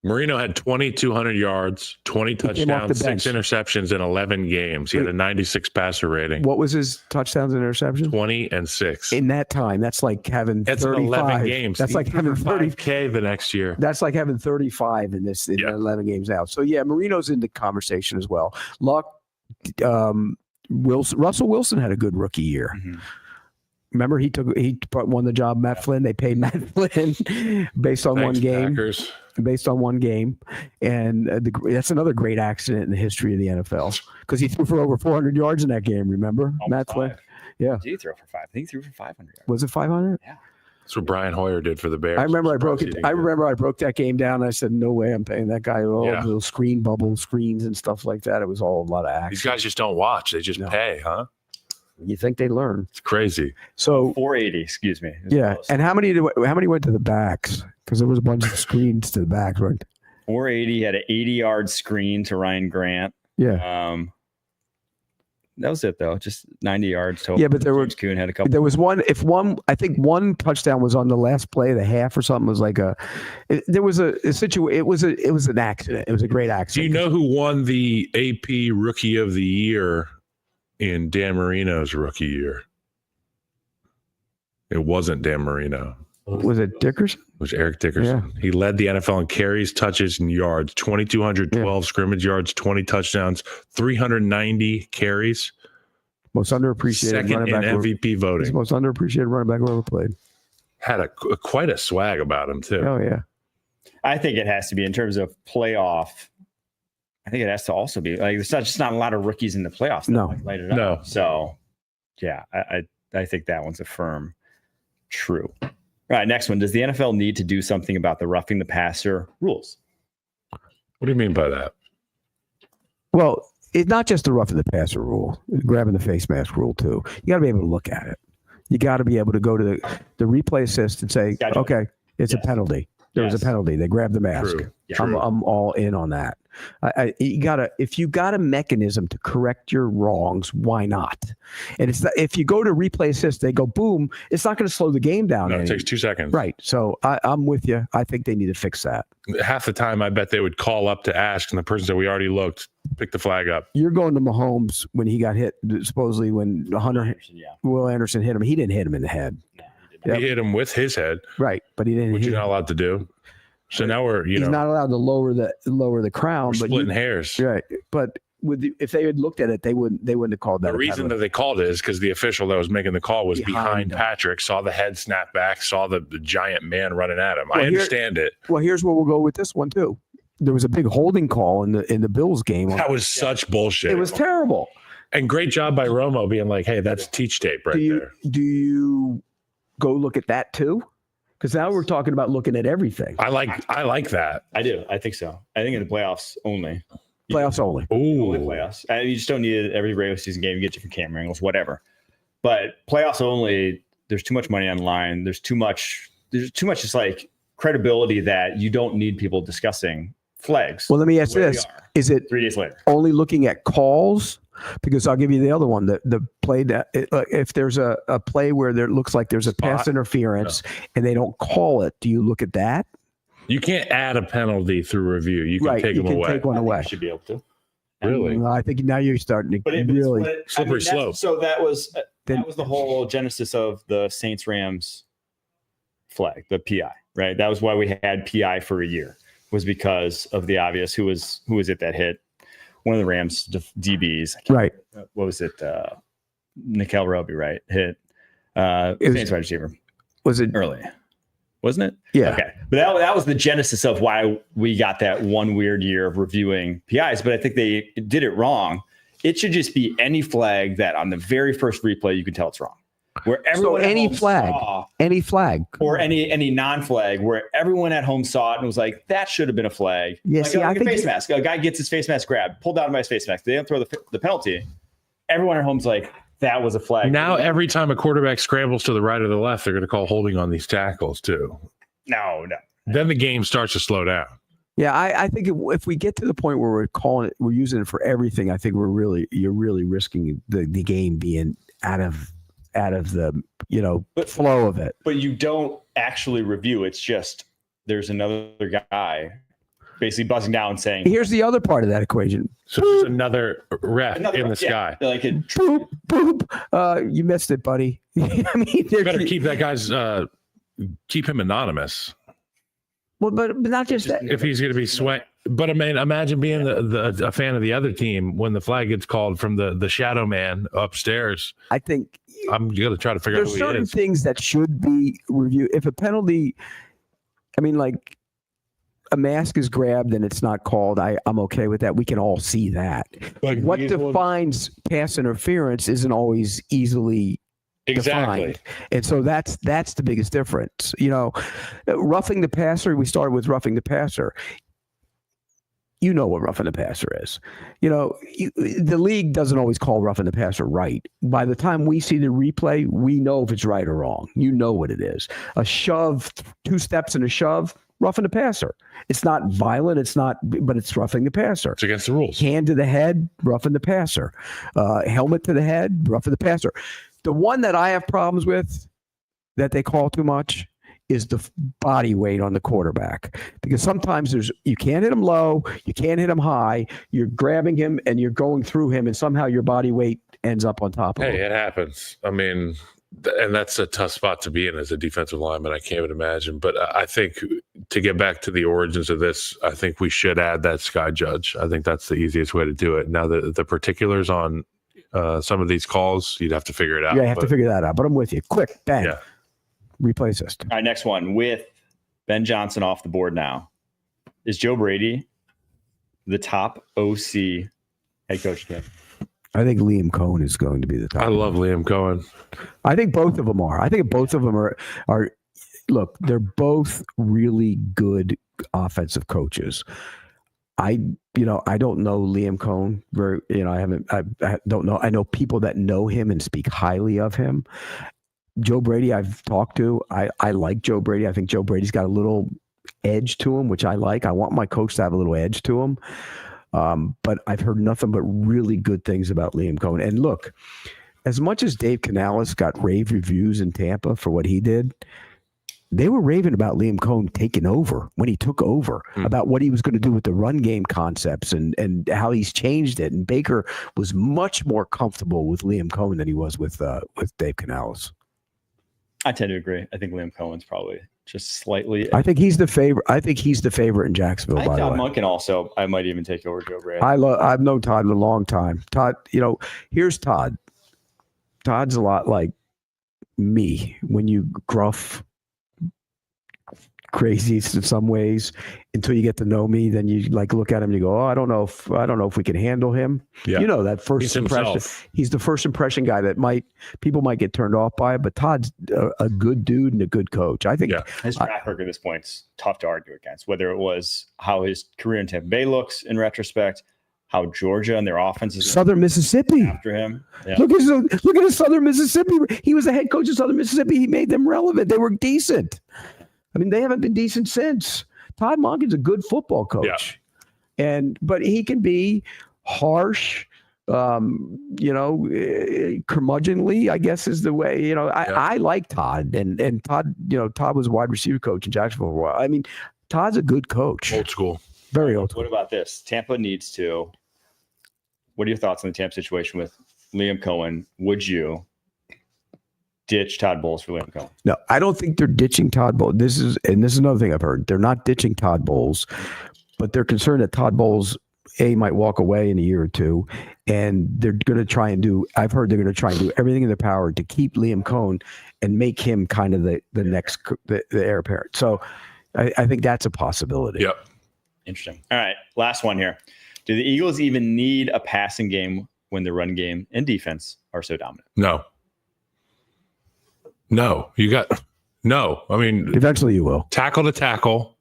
Marino had 2,200 yards, 20 touchdowns, 6 interceptions in 11 games. He had a 96 passer rating. What was his touchdowns and interceptions? 20 and 6. In that time, that's like having 35. 11 games. That's like having 35K the next year. That's like having 35 in 11 games out. So, yeah, Marino's in the conversation as well. Luck, Russell Wilson had a good rookie year. Mm-hmm. Remember, he won the job. Matt Flynn. They paid Matt Flynn based on one game. Packers. Based on one game, and that's another great accident in the history of the NFL because he threw for over 400 yards in that game. Remember, Matt Flynn? Yeah. Did he throw for 5? I think he threw for 500 yards. Was it 500? Yeah. That's what Brian Hoyer did for the Bears. I remember I broke it. I broke that game down. And I said, "No way, I'm paying that guy all little screen bubble screens and stuff like that." It was all a lot of action. These guys just don't watch; they just pay, huh? You think they learn? It's crazy. So 480, excuse me. Yeah, close. And how many went to the backs? Because there was a bunch of screens to the back, right? 480 had an 80-yard screen to Ryan Grant. Yeah. That was it though. Just 90 yards total. Yeah, but James Kuhn had a couple. There was one. I think one touchdown was on the last play of the half or something. It was like there was a situation. It was an accident. It was a great accident. Do you know who won the AP Rookie of the Year in Dan Marino's rookie year? It wasn't Dan Marino. Was it Dickerson? It was Eric Dickerson. Yeah. He led the NFL in carries, touches, and yards. 2,212 scrimmage yards, 20 touchdowns, 390 carries. Most underappreciated second running back in MVP voting. He's the most underappreciated running back who ever played. Had quite a swag about him too. Oh yeah. I think it has to be in terms of playoff. I think it has to also be like there's not a lot of rookies in the playoffs. No, light it up. No. So yeah, I think that one's a firm true. All right, next one. Does the NFL need to do something about the roughing the passer rules? What do you mean by that? Well, it's not just the roughing the passer rule, grabbing the face mask rule too. You got to be able to look at it. You got to be able to go to the replay assist and say, okay, it's a penalty. There was a penalty. They grabbed the mask. True. Yeah. I'm all in on that. If you got a mechanism to correct your wrongs, why not? And if you go to replay assist, they go boom. It's not going to slow the game down. No, it takes 2 seconds. Right. So I'm with you. I think they need to fix that. Half the time, I bet they would call up to ask, and the person said, "We already looked. Pick the flag up." You're going to Mahomes when he got hit. Supposedly when Will Anderson hit him, he didn't hit him in the head. He hit him with his head. Right, but he didn't. Which you're not allowed to do. So now he's not allowed to lower the crown. We're splitting hairs. Right, but if they had looked at it, they wouldn't have called that. The reason that they called it is because the official that was making the call was behind Patrick, saw the head snap back, saw the giant man running at him. I understand it. Well, here's where we'll go with this one too. There was a big holding call in the Bills game. That was such bullshit. It was terrible. And great job by Romo being like, "Hey, that's teach tape there." Do you go look at that too? Because now we're talking about looking at everything. I like that. I do. I think so. I think in the playoffs only. Playoffs only. Only playoffs. You just don't need it every regular season game. You get different camera angles, whatever. But playoffs only, there's too much money on the line. There's too much just like credibility that you don't need people discussing flags. Well, let me ask this. Is it 3 days later? Only looking at calls? Because I'll give you the other one, the play that if there's a play where there looks like there's a pass interference and they don't call it, do you look at that? You can't add a penalty through review. You can take them away. Take one away. You should be able to. Really? I think now you're starting to really slippery slope. So that was the whole genesis of the Saints-Rams flag, the PI, right? That was why we had PI for a year, was because of the obvious. Who was it that hit? One of the Rams DBs, right? What was it? Nickel Roby, right? Hit Saints wide receiver. Was it early? Wasn't it? Yeah. Okay, but that was the genesis of why we got that one weird year of reviewing PIs. But I think they did it wrong it should just be any flag that on the very first replay you can tell it's wrong. Where everyone any flag, or any non-flag, where everyone at home saw it and was like, that should have been a flag. Yeah, like, see, I think face mask. A guy gets his face mask grabbed, pulled out of his face mask. They don't throw the penalty. Everyone at home's like, that was a flag. Now, every time a quarterback scrambles to the right or the left, they're going to call holding on these tackles too. No. Then the game starts to slow down. Yeah, I think if we get to the point where we're using it for everything, I think you're really risking the game being out of the flow of it. But you don't actually review. It's just there's another guy basically buzzing down saying, here's the other part of that equation. So there's another ref in the sky. Like boop, boop. You missed it, buddy. I mean, you better keep that guy's keep him anonymous. Well, but not just that. If he's going to be sweat. But I mean, imagine being a fan of the other team when the flag gets called from the shadow man upstairs. I think I'm going to try to figure out who he is. There's certain things that should be reviewed. If a penalty, I mean, like a mask is grabbed and it's not called, I'm okay with that. We can all see that. Like what defines pass interference isn't always easily defined. And so that's the biggest difference. Roughing the passer, we started with roughing the passer. You know what roughing the passer is. The league doesn't always call roughing the passer right. By the time we see the replay, we know if it's right or wrong. You know what it is. A shove, 2 steps and a shove, roughing the passer. It's not violent. But it's roughing the passer. It's against the rules. Hand to the head, roughing the passer. Helmet to the head, roughing the passer. The one that I have problems with that they call too much is the body weight on the quarterback, because sometimes you can't hit him low, you can't hit him high, you're grabbing him and you're going through him, and somehow your body weight ends up on top of him. Hey, it happens. I mean, and that's a tough spot to be in as a defensive lineman. I can't even imagine. But I think to get back to the origins of this, I think we should add that sky judge. I think that's the easiest way to do it. Now, the particulars on some of these calls, you'd have to figure it out. Yeah, you have to figure that out. But I'm with you. Quick, bang. Yeah. Replay system. All right, next one. With Ben Johnson off the board now, is Joe Brady the top OC head coach again? I think Liam Cohen is going to be the top. I love Liam Cohen. I think both of them are. I think both of them are look, they're both really good offensive coaches. I don't know Liam Cohen very, I don't know. I know people that know him and speak highly of him. Joe Brady, I've talked to. I like Joe Brady. I think Joe Brady's got a little edge to him, which I like. I want my coach to have a little edge to him. But I've heard nothing but really good things about Liam Cohen. And look, as much as Dave Canales got rave reviews in Tampa for what he did, they were raving about Liam Cohen taking over when he took over, about what he was going to do with the run game concepts and how he's changed it. And Baker was much more comfortable with Liam Cohen than he was with Dave Canales. I tend to agree. I think Liam Cohen's probably just slightly. I think he's the favorite. I think he's the favorite in Jacksonville. By the way, Monk, and also I might even take over Joe Brady. I've known Todd a long time. Todd, here's Todd. Todd's a lot like me when you gruff, crazy in some ways, until you get to know me. Then you look at him and you go, oh, I don't know if we can handle him. Yeah. That first impression. Himself. He's the first impression guy that people might get turned off by, but Todd's a good dude and a good coach. I think his track record at this point is tough to argue against, whether it was how his career in Tampa Bay looks in retrospect, how Georgia and their offense is Southern Mississippi after him. Yeah. Look at his Southern Mississippi. He was the head coach of Southern Mississippi. He made them relevant. They were decent. I mean, they haven't been decent since. Todd Monken's a good football coach, but he can be harsh, curmudgeonly, I guess is the way. I like Todd, and Todd, Todd was a wide receiver coach in Jacksonville for a while. I mean, Todd's a good coach, old school, very old school. What about this? Tampa needs to. What are your thoughts on the Tampa situation with Liam Cohen? Would you ditch Todd Bowles for Liam Cohen? No, I don't think they're ditching Todd Bowles. This is another thing I've heard. They're not ditching Todd Bowles, but they're concerned that Todd Bowles might walk away in a year or two, and they're going to try and do. I've heard they're going to try and do everything in their power to keep Liam Cohen and make him kind of the next the heir apparent. So I think that's a possibility. Yep. Interesting. All right, last one here. Do the Eagles even need a passing game when the run game and defense are so dominant? No, I mean, eventually you will. Tackle to tackle.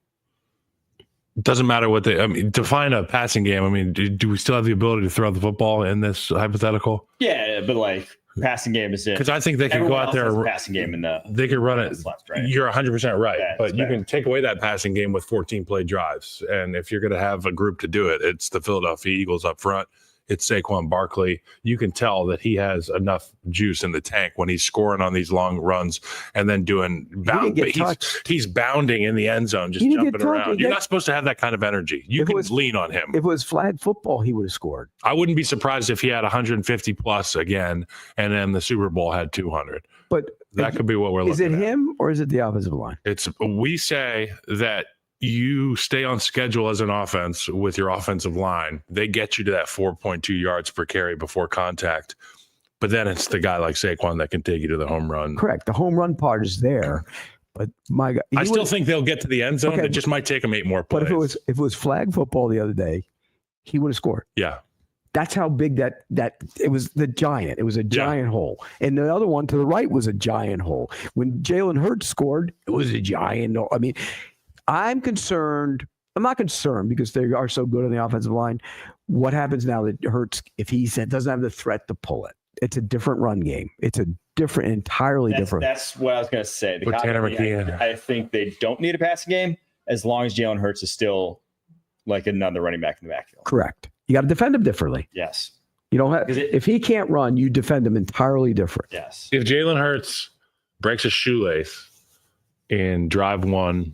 Doesn't matter what define a passing game. I mean, do we still have the ability to throw the football in this hypothetical? Yeah, but like passing game is it? Because I think they could go out there. Passing game in the they could run it. Left, right? You're 100% right, Yeah, but you can take away that passing game with 14 play drives. And if you're going to have a group to do it, it's the Philadelphia Eagles up front. It's Saquon Barkley. You can tell that he has enough juice in the tank when he's scoring on these long runs and then doing he's bounding in the end zone, just jumping around. You're not supposed to have that kind of energy. You can lean on him. If it was flag football, he would have scored. I wouldn't be surprised if he had 150 plus again, and then the Super Bowl had 200. But that could be what we're looking at. Is it him or is it the offensive line? We say that you stay on schedule as an offense with your offensive line. They get you to that 4.2 yards per carry before contact. But then it's the guy like Saquon that can take you to the home run. Correct. The home run part is there. But my God, I still think they'll get to the end zone. Okay, it just might take them 8 more plays. But if it was flag football the other day, he would have scored. Yeah. That's how big that it was. The giant. It was a giant hole. And the other one to the right was a giant hole. When Jalen Hurts scored, it was a giant hole. I mean, I'm concerned. I'm not concerned because they are so good on the offensive line. What happens now that Hurts, if he doesn't have the threat to pull it? It's a different run game. It's a entirely different. That's what I was going to say. Put Tanner McKee in. I think they don't need a passing game as long as Jalen Hurts is still like another running back in the backfield. Correct. You got to defend him differently. Yes. You don't have. If he can't run, you defend him entirely different. Yes. If Jalen Hurts breaks a shoelace in drive 1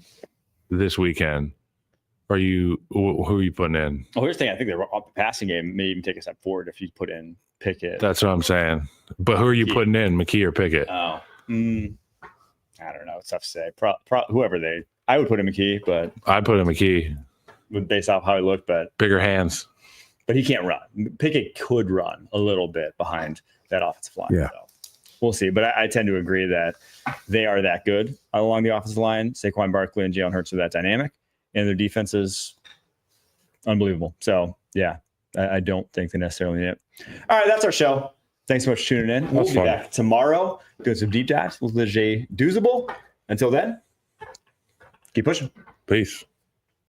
this weekend, who are you putting in? Well, here's the thing. I think the passing game may even take a step forward if you put in Pickett. That's what I'm saying. But who are you putting in, McKee or Pickett? Oh, I don't know. It's tough to say. Whoever I would put in McKee, but I'd put in McKee based off how he looked. But bigger hands. But he can't run. Pickett could run a little bit behind that offensive line. Yeah. So we'll see. But I tend to agree that they are that good along the offensive line. Saquon Barkley and Jalen Hurts are that dynamic, and their defense is unbelievable. So, yeah, I don't think they necessarily need it. All right, that's our show. Thanks so much for tuning in. We'll be back tomorrow doing some deep dives with Leger Doozable. Until then, keep pushing. Peace.